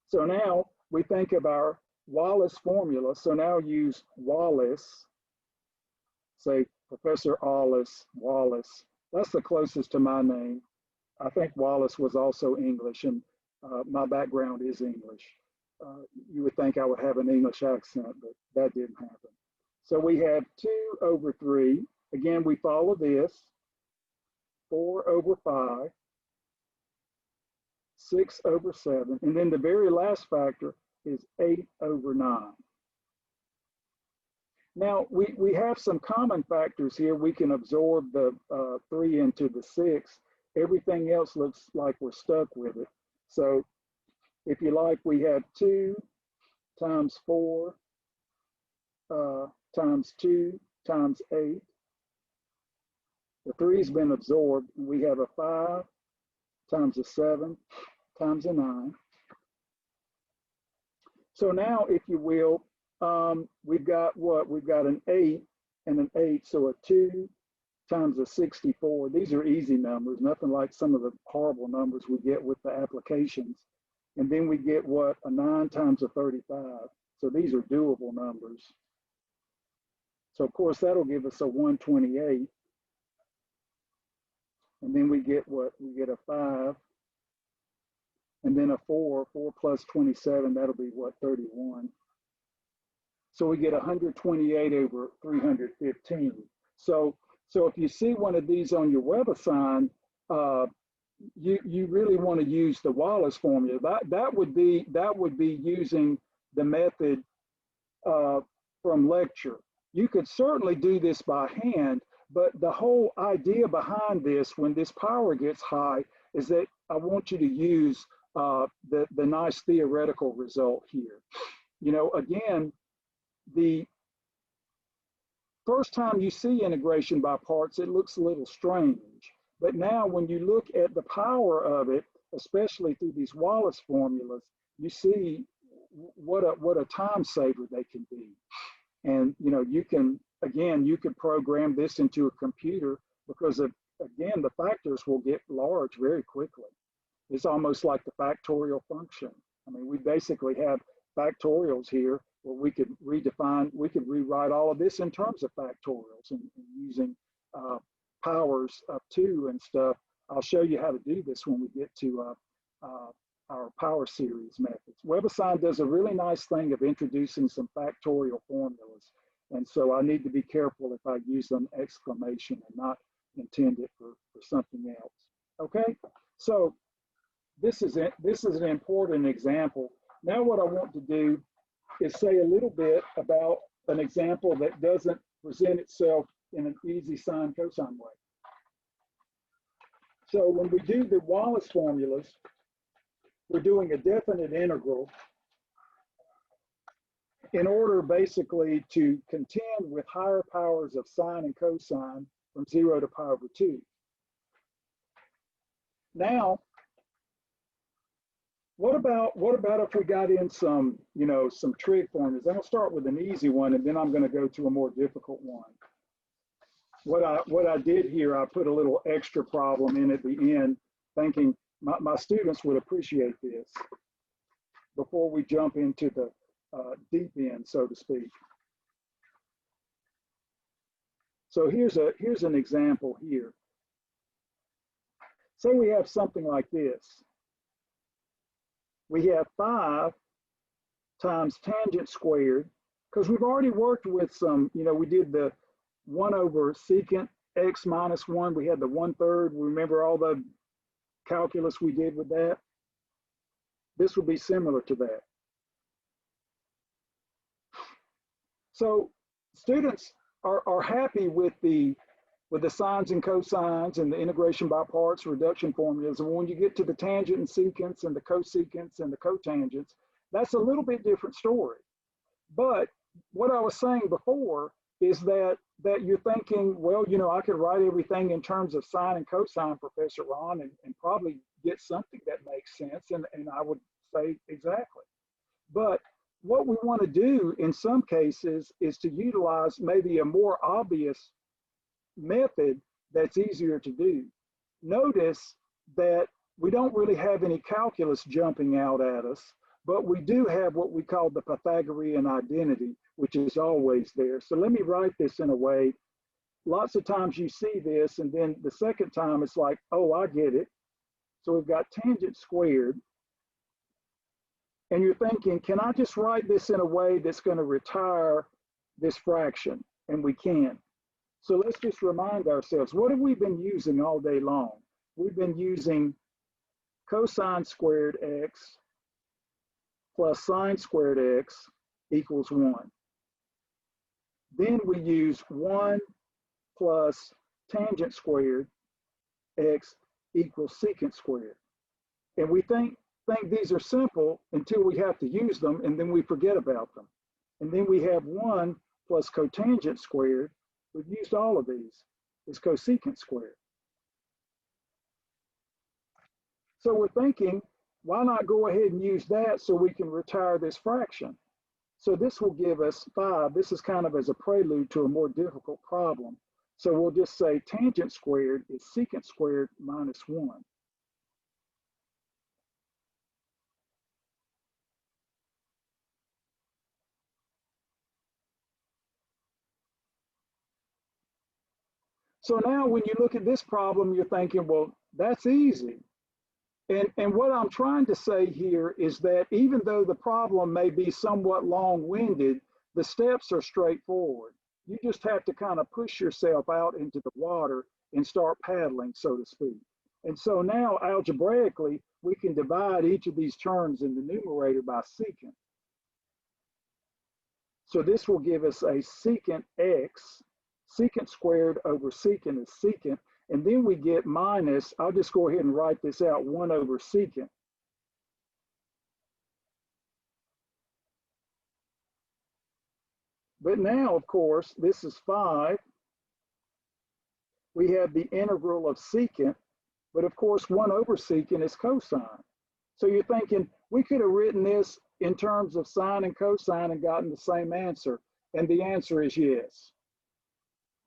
So now we think of our Wallis formula. So now use Wallis, say Professor Wallis. That's the closest to my name. I think Wallis was also English, and my background is English. You would think I would have an English accent, but that didn't happen. So we have 2 over 3. Again, we follow this. 4 over 5. 6 over 7. And then the very last factor is 8 over 9. Now, we have some common factors here. We can absorb the 3 into the 6. Everything else looks like we're stuck with it. So if you like, we have 2 times 4 times 2 times 8. The 3's been absorbed. We have a 5 times a 7 times a 9. So now, if you will, we've got what? We've got an 8 and an 8, so a 2 times a 64. These are easy numbers, nothing like some of the horrible numbers we get with the applications. And then we get what? A 9 times a 35. So these are doable numbers. So of course that'll give us a 128. And then we get what? We get a 5. And then a 4 plus 27, that'll be what? 31. So we get 128 over 315. So if you see one of these on your WebAssign, you really want to use the Wallace formula. That would be using the method from lecture. You could certainly do this by hand, but the whole idea behind this, when this power gets high, is that I want you to use the nice theoretical result here. You know, again, the first time you see integration by parts, it looks a little strange. But now when you look at the power of it, especially through these Wallace formulas, you see what a time saver they can be. And you know, you can program this into a computer because again, the factors will get large very quickly. It's almost like the factorial function. I mean, we basically have factorials here where we could rewrite all of this in terms of factorials and using powers of 2 and stuff. I'll show you how to do this when we get to our power series methods. WebAssign does a really nice thing of introducing some factorial formulas. And so I need to be careful if I use an exclamation and not intend it for something else. Okay, so this is an important example. Now what I want to do is say a little bit about an example that doesn't present itself in an easy sine cosine way. So when we do the Wallace formulas, we're doing a definite integral in order basically to contend with higher powers of sine and cosine from 0 to pi over 2. Now, what about if we got in some trig formulas? I'm gonna start with an easy one, and then I'm gonna go to a more difficult one. What I did here, I put a little extra problem in at the end, thinking my students would appreciate this before we jump into the deep end, so to speak. So here's an example here. Say we have something like this. We have 5 times tangent squared, because we've already worked with some, we did the 1 over secant x minus 1. We had the 1/3. Remember all the calculus we did with that? This would be similar to that. So students are happy with the sines and cosines and the integration by parts reduction formulas. And when you get to the tangent and secants and the cosecants and the cotangents, that's a little bit different story. But what I was saying before is that you're thinking, well, I could write everything in terms of sine and cosine, Professor Ron, and probably get something that makes sense. And I would say exactly. But what we want to do in some cases is to utilize maybe a more obvious method that's easier to do. Notice that we don't really have any calculus jumping out at us, but we do have what we call the Pythagorean identity, which is always there. So let me write this in a way. Lots of times you see this, and then the second time it's like, oh, I get it. So we've got tangent squared. And you're thinking, can I just write this in a way that's going to retire this fraction? And we can. So let's just remind ourselves, what have we been using all day long? We've been using cosine squared x plus sine squared x equals 1. Then we use 1 plus tangent squared x equals secant squared. And we think these are simple until we have to use them, and then we forget about them. And then we have 1 plus cotangent squared. We've used all of these. It's cosecant squared. So we're thinking, why not go ahead and use that so we can retire this fraction? So this will give us 5. This is kind of as a prelude to a more difficult problem. So we'll just say tangent squared is secant squared minus 1. So now when you look at this problem, you're thinking, well, that's easy. And what I'm trying to say here is that even though the problem may be somewhat long-winded, the steps are straightforward. You just have to kind of push yourself out into the water and start paddling, so to speak. And so now algebraically, we can divide each of these terms in the numerator by secant. So this will give us a secant x, secant squared over secant is secant, and then we get minus, I'll just go ahead and write this out, 1 over secant. But now, of course, this is 5. We have the integral of secant, but of course, 1 over secant is cosine. So you're thinking, we could have written this in terms of sine and cosine and gotten the same answer. And the answer is yes.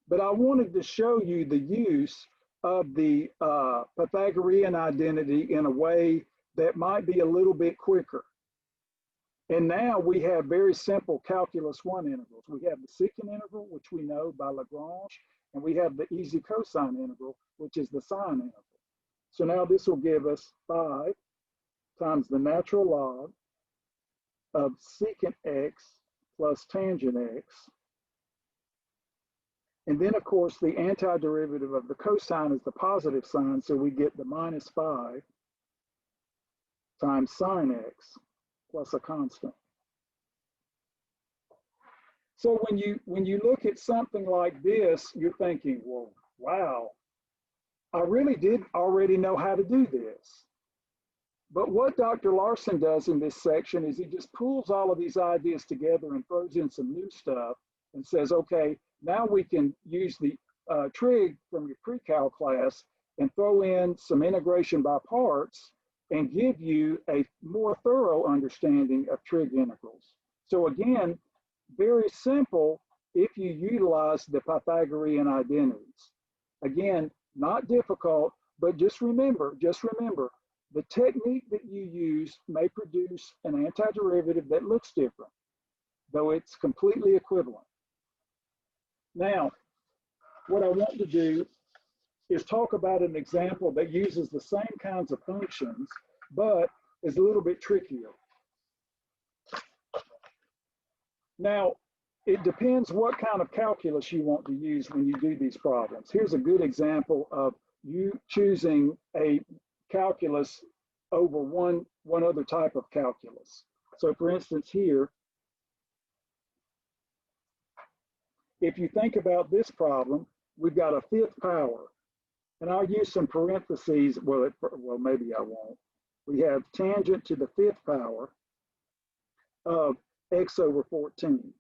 But I wanted to show you the use of the Pythagorean identity in a way that might be a little bit quicker. And now we have very simple calculus 1 integrals. We have the secant integral, which we know by Lagrange, and we have the easy cosine integral, which is the sine integral. So now this will give us 5 times the natural log of secant x plus tangent x. And then, of course, the antiderivative of the cosine is the positive sign, so we get the minus 5 times sine x plus a constant. So when you look at something like this, you're thinking, well, wow, I really did already know how to do this. But what Dr. Larson does in this section is he just pulls all of these ideas together and throws in some new stuff and says, okay, now we can use the trig from your pre-cal class and throw in some integration by parts and give you a more thorough understanding of trig integrals. So again, very simple if you utilize the Pythagorean identities. Again, not difficult, but just remember, the technique that you use may produce an antiderivative that looks different, though it's completely equivalent. Now, what I want to do is talk about an example that uses the same kinds of functions, but is a little bit trickier. Now, it depends what kind of calculus you want to use when you do these problems. Here's a good example of you choosing a calculus over one other type of calculus. So for instance here, if you think about this problem, we've got a 5th power, and I'll use some parentheses, well maybe I won't. We have tangent to the 5th power of x over 14.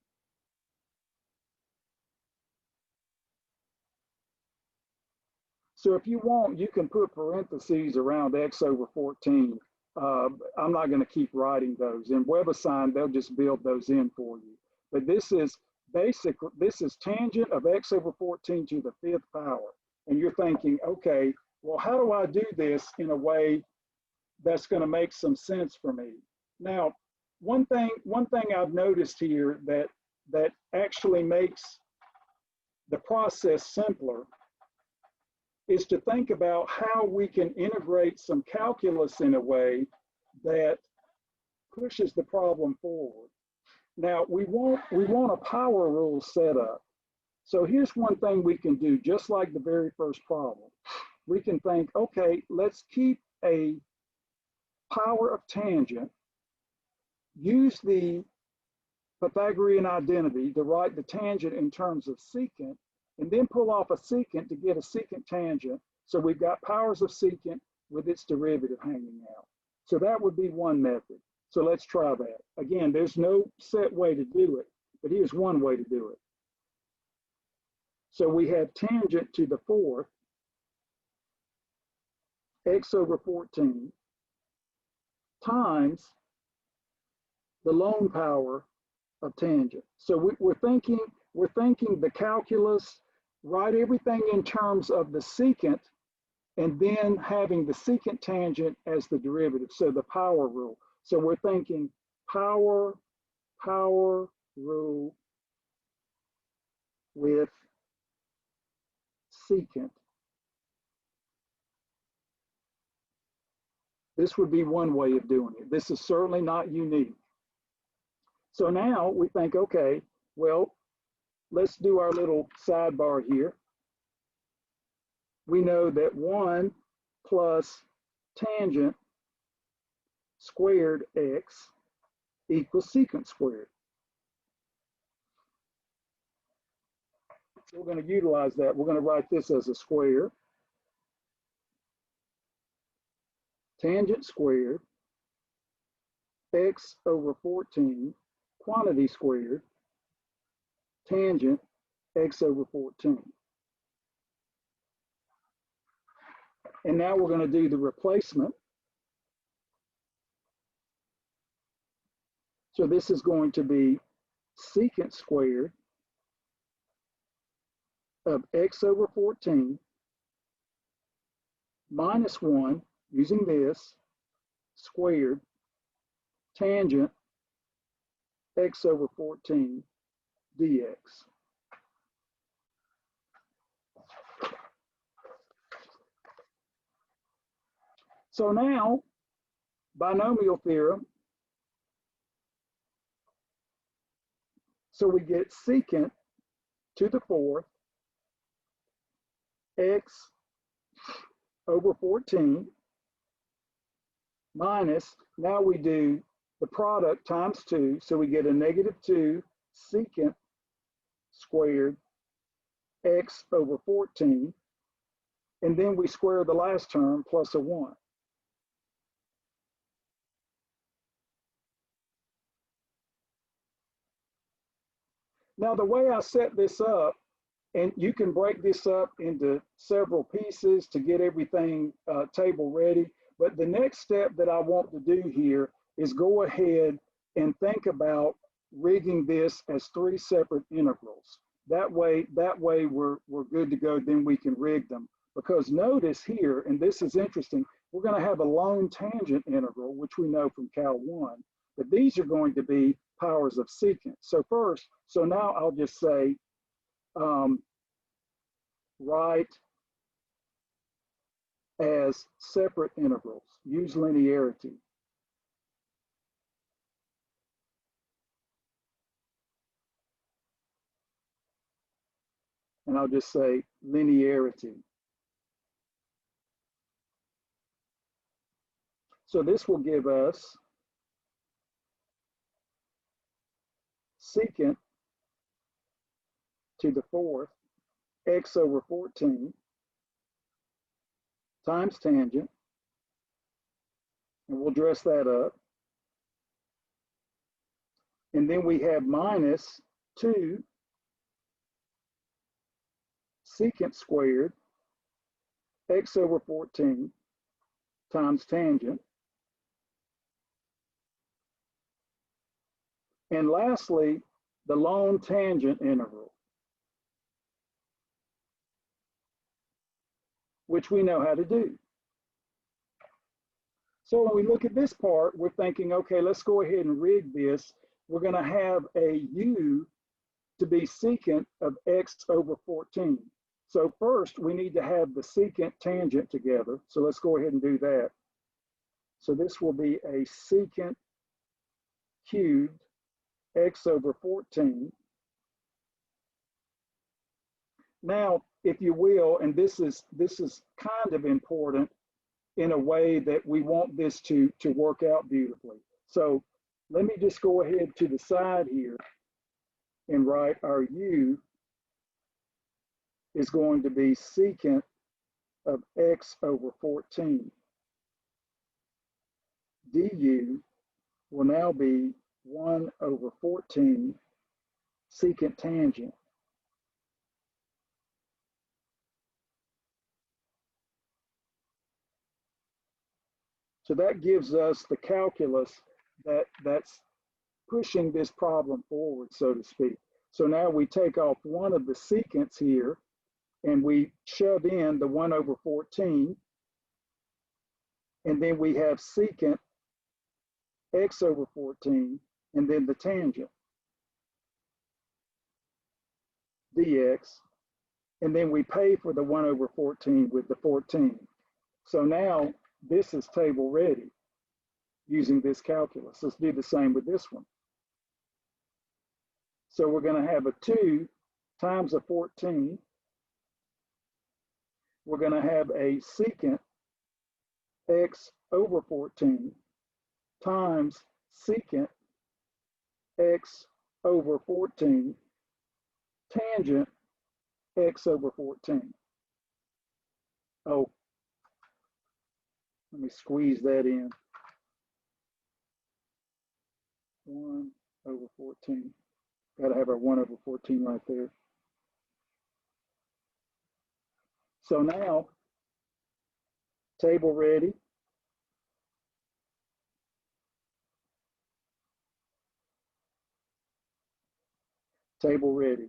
So if you want, you can put parentheses around x over 14. I'm not going to keep writing those. In WebAssign, they'll just build those in for you. But this is tangent of x over 14 to the 5th power. And you're thinking, okay, well, how do I do this in a way that's going to make some sense for me? Now, one thing I've noticed here that actually makes the process simpler is to think about how we can integrate some calculus in a way that pushes the problem forward. Now, we want a power rule set up. So here's one thing we can do, just like the very first problem. We can think, okay, let's keep a power of tangent, use the Pythagorean identity to write the tangent in terms of secant, and then pull off a secant to get a secant tangent. So we've got powers of secant with its derivative hanging out. So that would be one method. So let's try that. Again, there's no set way to do it, but here's one way to do it. So we have tangent to the 4th, x over 14. times the lone power of tangent. So we're thinking the calculus, write everything in terms of the secant, and then having the secant tangent as the derivative. So the power rule. So we're thinking power rule with secant. This would be one way of doing it. This is certainly not unique. So now we think, okay, well, let's do our little sidebar here. We know that 1 plus tangent squared x equals secant squared. We're going to utilize that. We're going to write this as a square. Tangent squared x over 14, quantity squared, tangent x over 14. And now we're going to do the replacement. So this is going to be secant squared of x over 14 minus 1, using this, squared, tangent x over 14 dx. So now, binomial theorem. So we get secant to the fourth x over 14 minus, now we do the product times 2, so we get a -2 secant squared x over 14, and then we square the last term plus a 1. Now the way I set this up, and you can break this up into several pieces to get everything table ready, but the next step that I want to do here is go ahead and think about rigging this as 3 separate integrals. That way we're good to go, then we can rig them. Because notice here, and this is interesting, we're going to have a lone tangent integral, which we know from Cal 1, but these are going to be powers of secant. So now I'll just say, write as separate integrals, use linearity. And I'll just say linearity. So this will give us secant to the fourth x over 14 times tangent, and we'll dress that up. And then we have minus 2 secant squared x over 14 times tangent. And lastly, the lone tangent integral, which we know how to do. So when we look at this part, we're thinking, okay, let's go ahead and rig this. We're going to have a u to be secant of x over 14. So first, we need to have the secant tangent together. So let's go ahead and do that. So this will be a secant cubed x over 14. Now, if you will, and this is kind of important in a way that we want this to work out beautifully. So let me just go ahead to the side here and write our u is going to be secant of x over 14. Du will now be 1 over 14 secant tangent. So that gives us the calculus that's pushing this problem forward, so to speak. So now we take off one of the secants here and we shove in the 1 over 14, and then we have secant x over 14, and then the tangent dx, and then we pay for the 1 over 14 with the 14. So now this is table ready using this calculus. Let's do the same with this one. So we're going to have a 2 times a 14. We're going to have a secant x over 14 times secant x over 14 tangent x over 14. Oh, let me squeeze that in. 1 over 14. Got to have our 1 over 14 right there. So now, table ready. Table ready.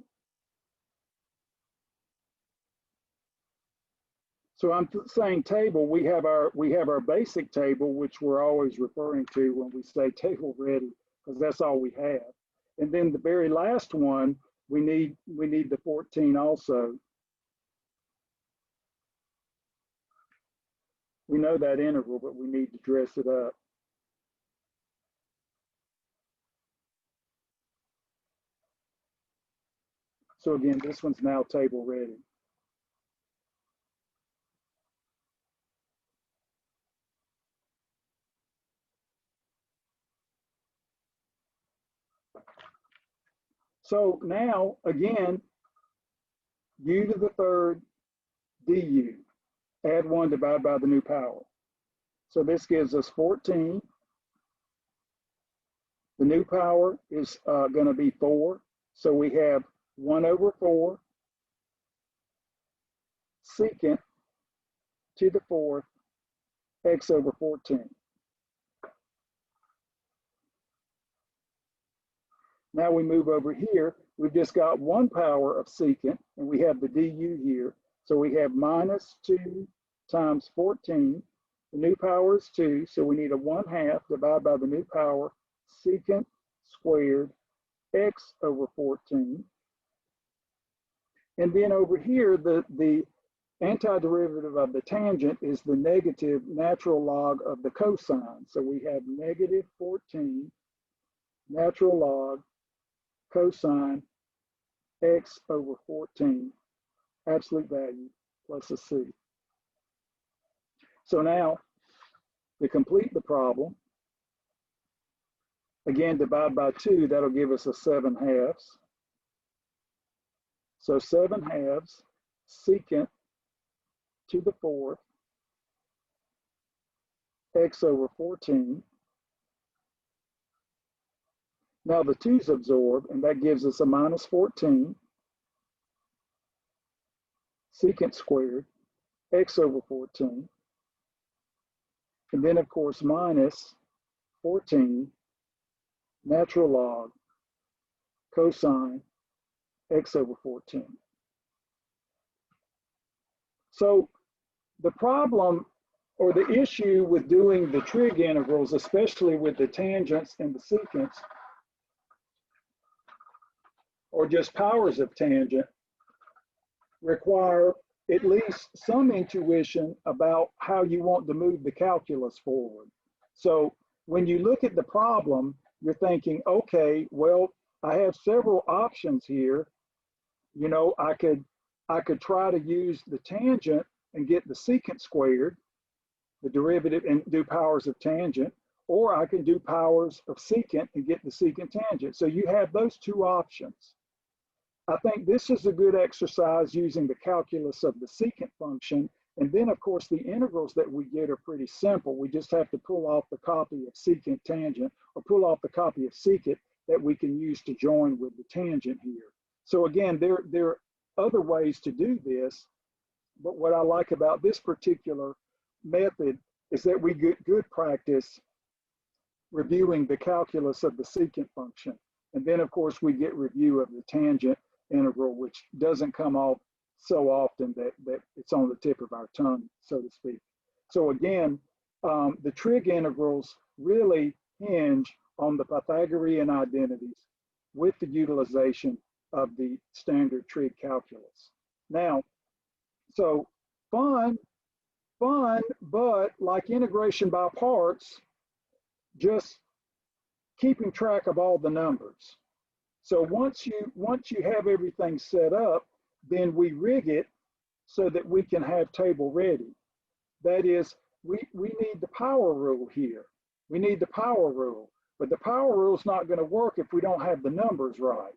So I'm saying table, we have our basic table, which we're always referring to when we say table ready, because that's all we have. And then the very last one, we need the 14 also. We know that integral, but we need to dress it up. So again, this one's now table ready. So now, again, u to the third du. Add 1 divided by the new power. So this gives us 14. The new power is going to be 4. So we have 1 over 4 secant to the 4th x over 14. Now we move over here. We've just got 1 power of secant, and we have the du here. So we have minus 2 times 14. The new power is 2, so we need a 1/2 divided by the new power, secant squared x over 14. And then over here, the antiderivative of the tangent is the negative natural log of the cosine. So we have negative 14 natural log cosine x over 14, absolute value plus a c. So now, to complete the problem, again, divide by 2, that'll give us a 7/2. So 7/2 secant to the 4th x over 14. Now the 2's absorb, and that gives us a minus 14 secant squared x over 14. And then, of course, minus 14 natural log cosine x over 14. So the problem or the issue with doing the trig integrals, especially with the tangents and the secants, or just powers of tangent, require at least some intuition about how you want to move the calculus forward. So when you look at the problem, you're thinking, okay, well, I have several options here. You know, I could try to use the tangent and get the secant squared, the derivative, and do powers of tangent, or I can do powers of secant and get the secant tangent. So you have those 2 options. I think this is a good exercise using the calculus of the secant function. And then, of course, the integrals that we get are pretty simple. We just have to pull off the copy of secant tangent, or pull off the copy of secant that we can use to join with the tangent here. So again, there are other ways to do this, but what I like about this particular method is that we get good practice reviewing the calculus of the secant function. And then of course we get review of the tangent integral, which doesn't come off so often that it's on the tip of our tongue, so to speak. So again, the trig integrals really hinge on the Pythagorean identities with the utilization of the standard trig calculus. Now, so fun, but like integration by parts, just keeping track of all the numbers. So once you have everything set up, then we rig it so that we can have table ready. That is, we need the power rule here. We need the power rule, but the power rule is not going to work if we don't have the numbers right.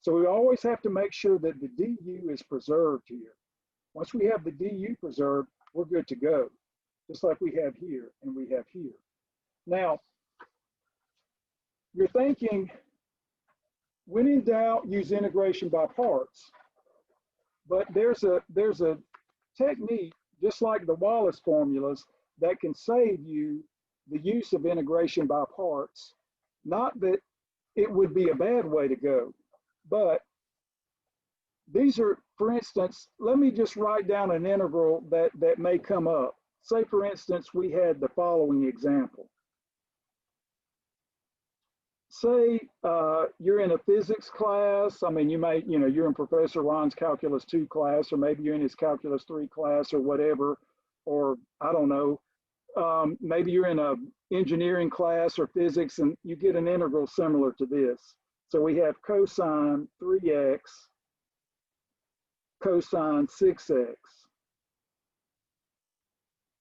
So we always have to make sure that the du is preserved here. Once we have the du preserved, we're good to go, just like we have here and we have here. Now, you're thinking, when in doubt, use integration by parts. But there's a technique, just like the Wallace formulas, that can save you the use of integration by parts. Not that it would be a bad way to go, but these are, for instance, let me just write down an integral that may come up. Say, for instance, we had the following example. Say you're in a physics class. I mean, you're in Professor Ron's Calculus 2 class, or maybe you're in his Calculus 3 class or whatever, or I don't know. Maybe you're in a engineering class or physics and you get an integral similar to this. So we have cosine 3x, cosine 6x,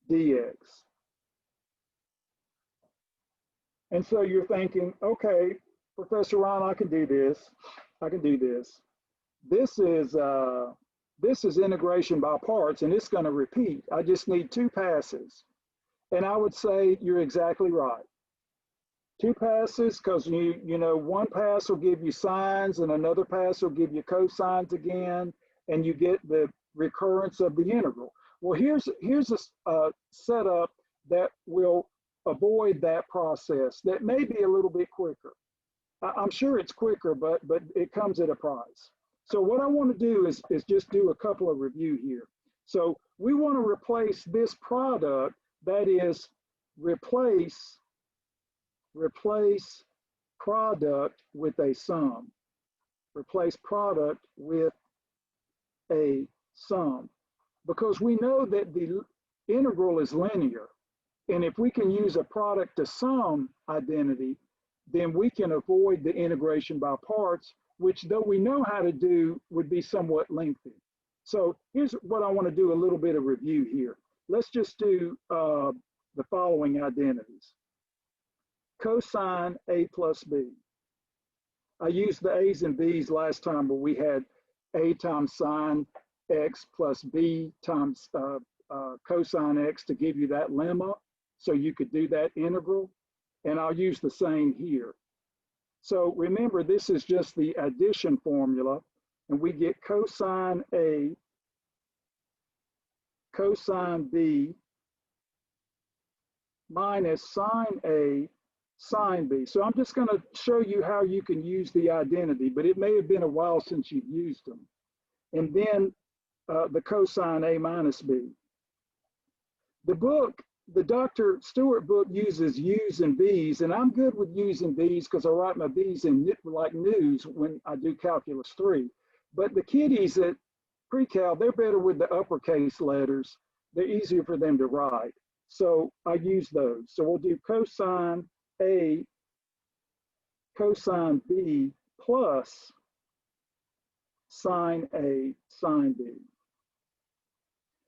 dx. And so you're thinking, okay, Professor Ron, I can do this. I can do this. This is integration by parts, and it's going to repeat. I just need 2 passes. And I would say you're exactly right. 2 passes, because you know, 1 pass will give you sines, and another pass will give you cosines again, and you get the recurrence of the integral. Well, here's a setup that will avoid that process. That may be a little bit quicker. I'm sure it's quicker, but it comes at a price. So what I want to do is just do a couple of review here. So we want to replace this product, that is, replace product with a sum. Replace product with a sum, because we know that the integral is linear. And if we can use a product to sum identity, then we can avoid the integration by parts, which, though we know how to do, would be somewhat lengthy. So here's what I want to do a little bit of review here. Let's just do the following identities. Cosine A plus B. I used the A's and B's last time, but we had A times sine X plus B times cosine X to give you that lemma. So you could do that integral, and I'll use the same here. So remember, this is just the addition formula, and we get cosine A, cosine B, minus sine A, sine B. So I'm just going to show you how you can use the identity, but it may have been a while since you've used them. And then the cosine A minus B. The book, the Dr. Stewart book, uses U's and B's, and I'm good with U's and B's because I write my B's in like news when I do Calculus 3. But the kiddies at pre-cal, they're better with the uppercase letters. They're easier for them to write. So I use those. So we'll do cosine A, cosine B plus sine A, sine B.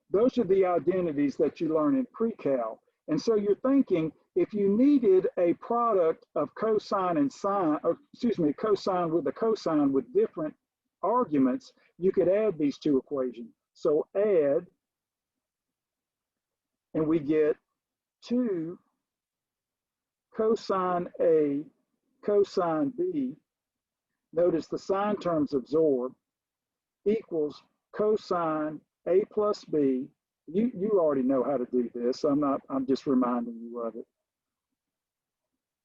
Those are the identities that you learn in pre-cal. And so you're thinking, if you needed a product of cosine and sine, or excuse me, cosine with a cosine with different arguments, you could add these 2 equations. So add, and we get 2 cosine A, cosine B, notice the sine terms absorb, equals cosine A plus B You already know how to do this. I'm just reminding you of it.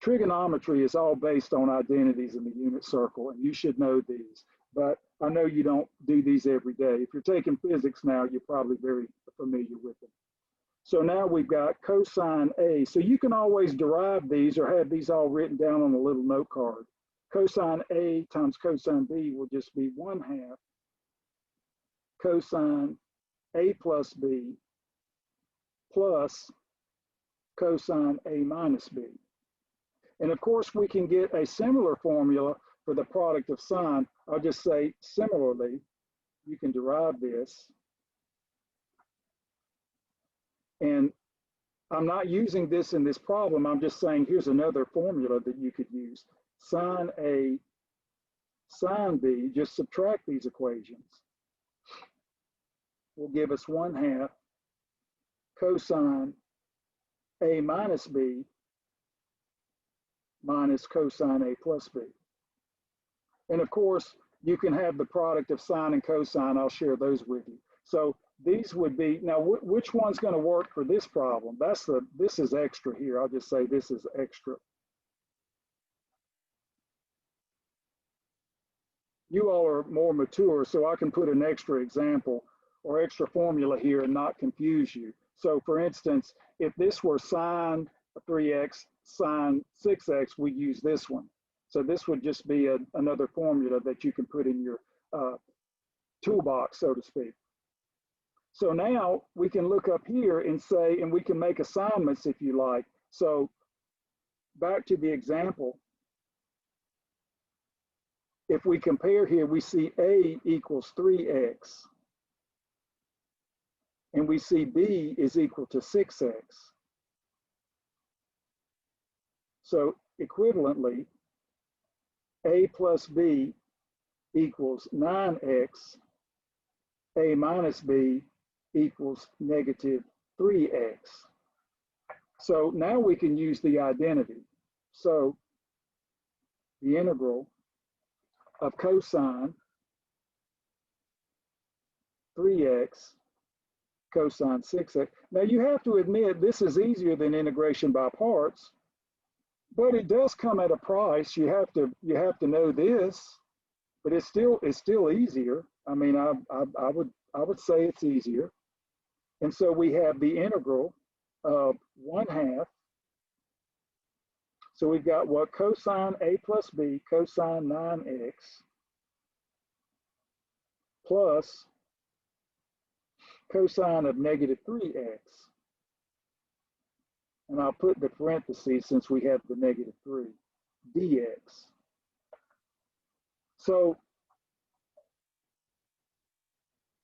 Trigonometry is all based on identities in the unit circle, and you should know these. But I know you don't do these every day. If you're taking physics now, you're probably very familiar with them. So now we've got cosine A. So you can always derive these or have these all written down on a little note card. Cosine A times cosine B will just be 1/2 cosine A plus B plus cosine A minus B. And of course, we can get a similar formula for the product of sine. I'll just say similarly, you can derive this. And I'm not using this in this problem. I'm just saying here's another formula that you could use. Sine A, sine B, just subtract these equations, will give us 1/2 cosine A minus B minus cosine A plus B. And of course, you can have the product of sine and cosine. I'll share those with you. So these would be, now which one's going to work for this problem? This is extra here. I'll just say this is extra. You all are more mature, so I can put an extra example or extra formula here and not confuse you. So for instance, if this were sine 3x, sine 6x, we use this one. So this would just be another formula that you can put in your toolbox, so to speak. So now we can look up here and say, and we can make assignments if you like. So back to the example. If we compare here, we see A equals 3x. And we see B is equal to 6x. So equivalently, A plus B equals 9x. A minus B equals negative 3x. So now we can use the identity. So the integral of cosine 3x cosine 6x. Now you have to admit this is easier than integration by parts, but it does come at a price. You have to know this, but it's still easier. I mean, I would say it's easier. And so we have the integral of 1/2. So we've got what? Cosine A plus B cosine 9x plus cosine of negative 3x. And I'll put the parentheses since we have the negative 3, dx. So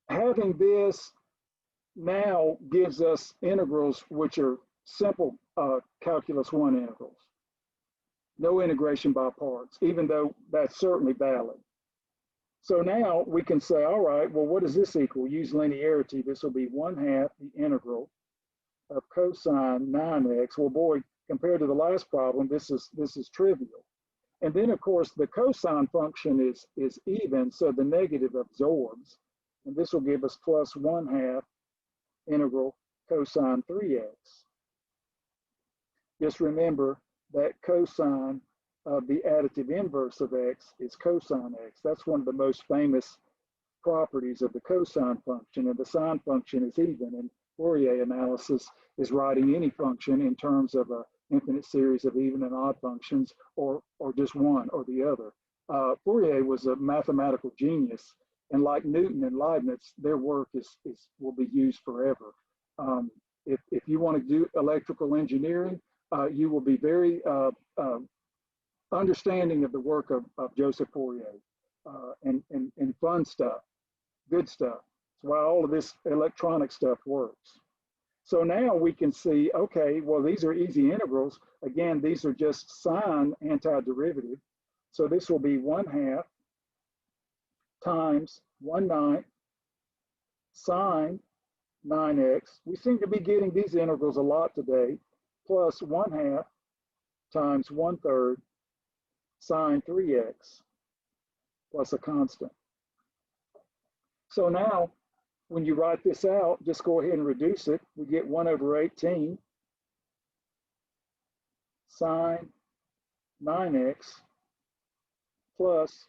having this now gives us integrals which are simple calculus 1 integrals. No integration by parts, even though that's certainly valid. So now we can say, all right, well, what does this equal? Use linearity. This will be 1/2 the integral of cosine 9x. Well, boy, compared to the last problem, this is trivial. And then, of course, the cosine function is even, so the negative absorbs. And this will give us plus 1/2 integral cosine 3x. Just remember that cosine of the additive inverse of x is cosine x. That's one of the most famous properties of the cosine function, and the sine function is even. And Fourier analysis is writing any function in terms of an infinite series of even and odd functions, or just one or the other. Fourier was a mathematical genius, and like Newton and Leibniz, their work will be used forever. If you want to do electrical engineering, you will be very understanding of the work of Joseph Fourier, and fun stuff, good stuff. That's why all of this electronic stuff works. So now we can see, okay, well, these are easy integrals. Again, these are just sine antiderivative. So this will be 1/2 times 1/9 sine 9x. We seem to be getting these integrals a lot today, plus 1/2 times 1/3 sine 3x plus a constant. So now when you write this out, just go ahead and reduce it. We get 1/18 sine 9x plus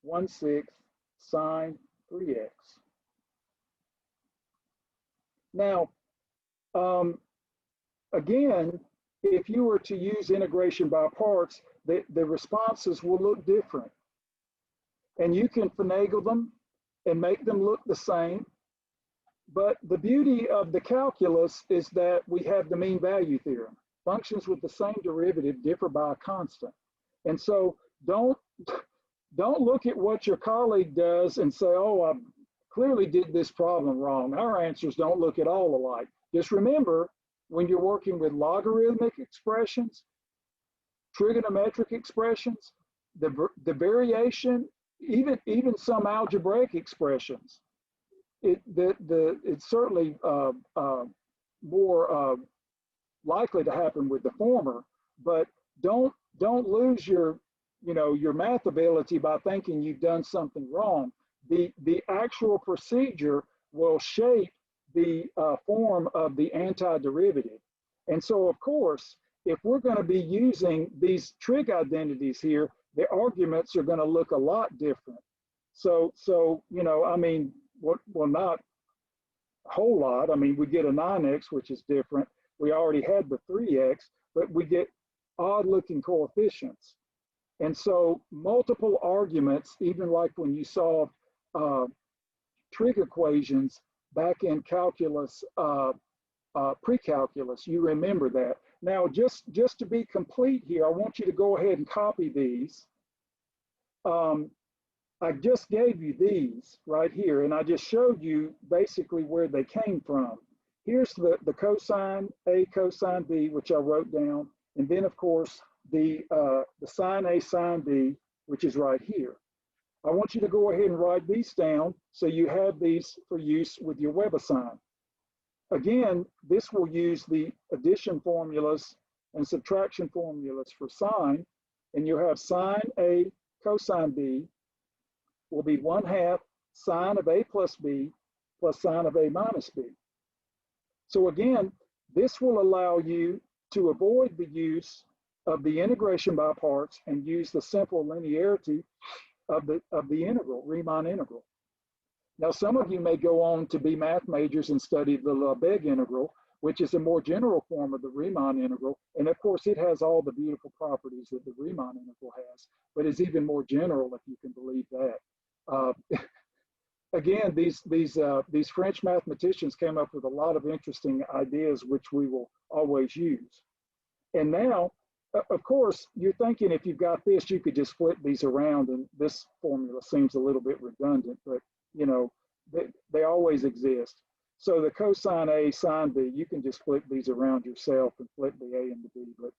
1/6 sine 3x. Now, again, if you were to use integration by parts, the responses will look different. And you can finagle them and make them look the same. But the beauty of the calculus is that we have the mean value theorem. Functions with the same derivative differ by a constant. And so don't look at what your colleague does and say, oh, I clearly did this problem wrong. Our answers don't look at all alike. Just remember, when you're working with logarithmic expressions, trigonometric expressions, the variation, even some algebraic expressions, it's certainly more likely to happen with the former. But don't lose your math ability by thinking you've done something wrong. The actual procedure will shape the form of the antiderivative. And so, of course, if we're going to be using these trig identities here, the arguments are going to look a lot different. So I mean, well, not a whole lot. I mean, we get a 9x, which is different. We already had the 3x, but we get odd-looking coefficients. And so multiple arguments, even like when you solved trig equations back in calculus, pre-calculus, you remember that. Now, just to be complete here, I want you to go ahead and copy these. I just gave you these right here, and I just showed you basically where they came from. Here's the cosine A, cosine B, which I wrote down, and then, of course, the sine A, sine B, which is right here. I want you to go ahead and write these down so you have these for use with your WebAssign. Again, this will use the addition formulas and subtraction formulas for sine, and you have sine A cosine B will be 1/2 sine of A plus B plus sine of A minus B. So again, this will allow you to avoid the use of the integration by parts and use the simple linearity of the integral, Riemann integral. Now, some of you may go on to be math majors and study the Lebesgue integral, which is a more general form of the Riemann integral. And of course, it has all the beautiful properties that the Riemann integral has, but it's even more general, if you can believe that. Again, these French mathematicians came up with a lot of interesting ideas, which we will always use. And now, of course, you're thinking if you've got this, you could just flip these around, and this formula seems a little bit redundant, but they always exist. So the cosine A, sine B, you can just flip these around yourself and flip the A and the B, but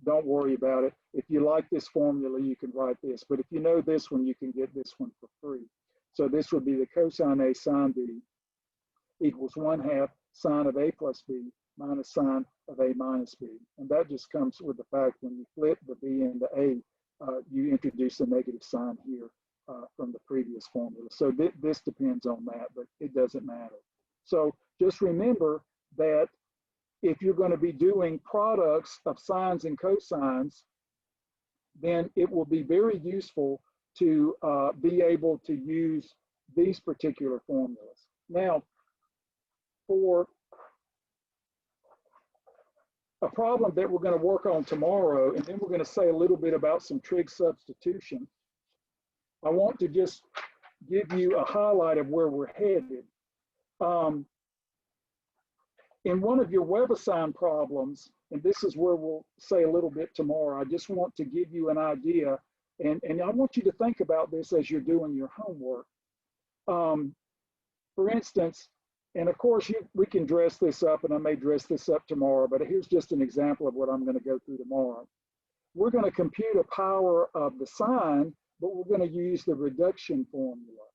don't worry about it. If you like this formula, you can write this, but if you know this one, you can get this one for free. So this would be the cosine A, sine B equals 1/2 sine of A plus B minus sine of A minus B. And that just comes with the fact when you flip the B into A, you introduce a negative sign here from the previous formula. So this depends on that, but it doesn't matter. So just remember that if you're going to be doing products of sines and cosines, then it will be very useful to be able to use these particular formulas. Now, for a problem that we're going to work on tomorrow, and then we're going to say a little bit about some trig substitution, I want to just give you a highlight of where we're headed. In one of your WebAssign problems, and this is where we'll say a little bit tomorrow, I just want to give you an idea, and I want you to think about this as you're doing your homework. For instance, and of course, we can dress this up, and I may dress this up tomorrow, but here's just an example of what I'm going to go through tomorrow. We're going to compute a power of the sine, but we're going to use the reduction formula.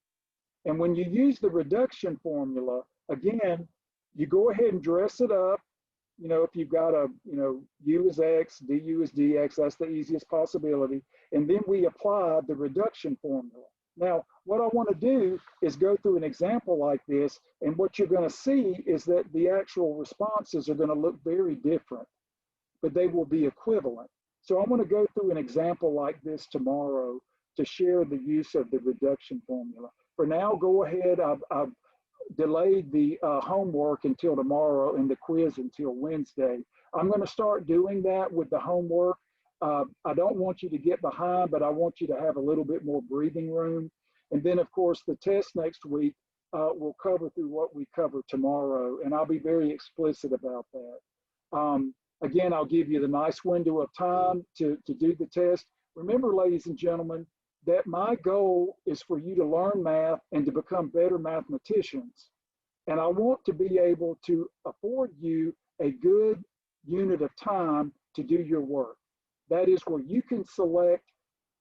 And when you use the reduction formula, again, you go ahead and dress it up. If you've got u is x, du is dx, that's the easiest possibility. And then we apply the reduction formula. Now, what I want to do is go through an example like this, and what you're going to see is that the actual responses are going to look very different, but they will be equivalent. So I'm going to go through an example like this tomorrow to share the use of the reduction formula. For now, go ahead. I've delayed the homework until tomorrow and the quiz until Wednesday. I'm going to start doing that with the homework. I don't want you to get behind, but I want you to have a little bit more breathing room. And then, of course, the test next week will cover through what we cover tomorrow, and I'll be very explicit about that. Again, I'll give you the nice window of time to do the test. Remember, ladies and gentlemen, that my goal is for you to learn math and to become better mathematicians. And I want to be able to afford you a good unit of time to do your work. That is where you can select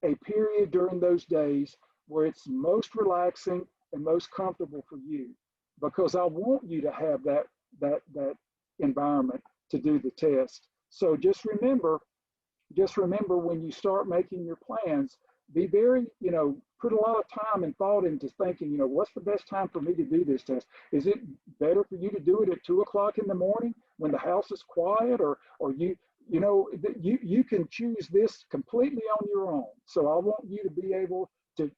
a period during those days where it's most relaxing and most comfortable for you, because I want you to have that environment to do the test. So just remember when you start making your plans, be very, put a lot of time and thought into thinking, what's the best time for me to do this test? Is it better for you to do it at 2 o'clock in the morning when the house is quiet, or you can choose this completely on your own. So I want you to be able to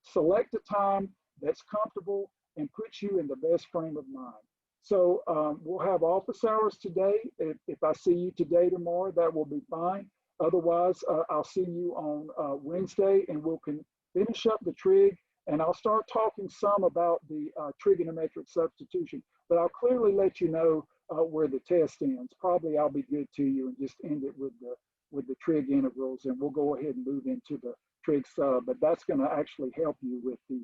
select a time that's comfortable and puts you in the best frame of mind. So we'll have office hours today. If I see you today, tomorrow, that will be fine. Otherwise, I'll see you on Wednesday, and we'll finish up the trig, and I'll start talking some about the trigonometric substitution, but I'll clearly let you know where the test ends. Probably I'll be good to you and just end it with the trig integrals, and we'll go ahead and move into the trig sub, but that's going to actually help you with the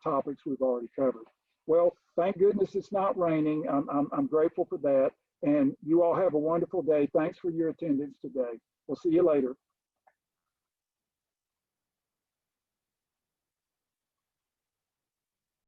topics we've already covered. Well, thank goodness it's not raining. I'm grateful for that, and you all have a wonderful day. Thanks for your attendance today. We'll see you later.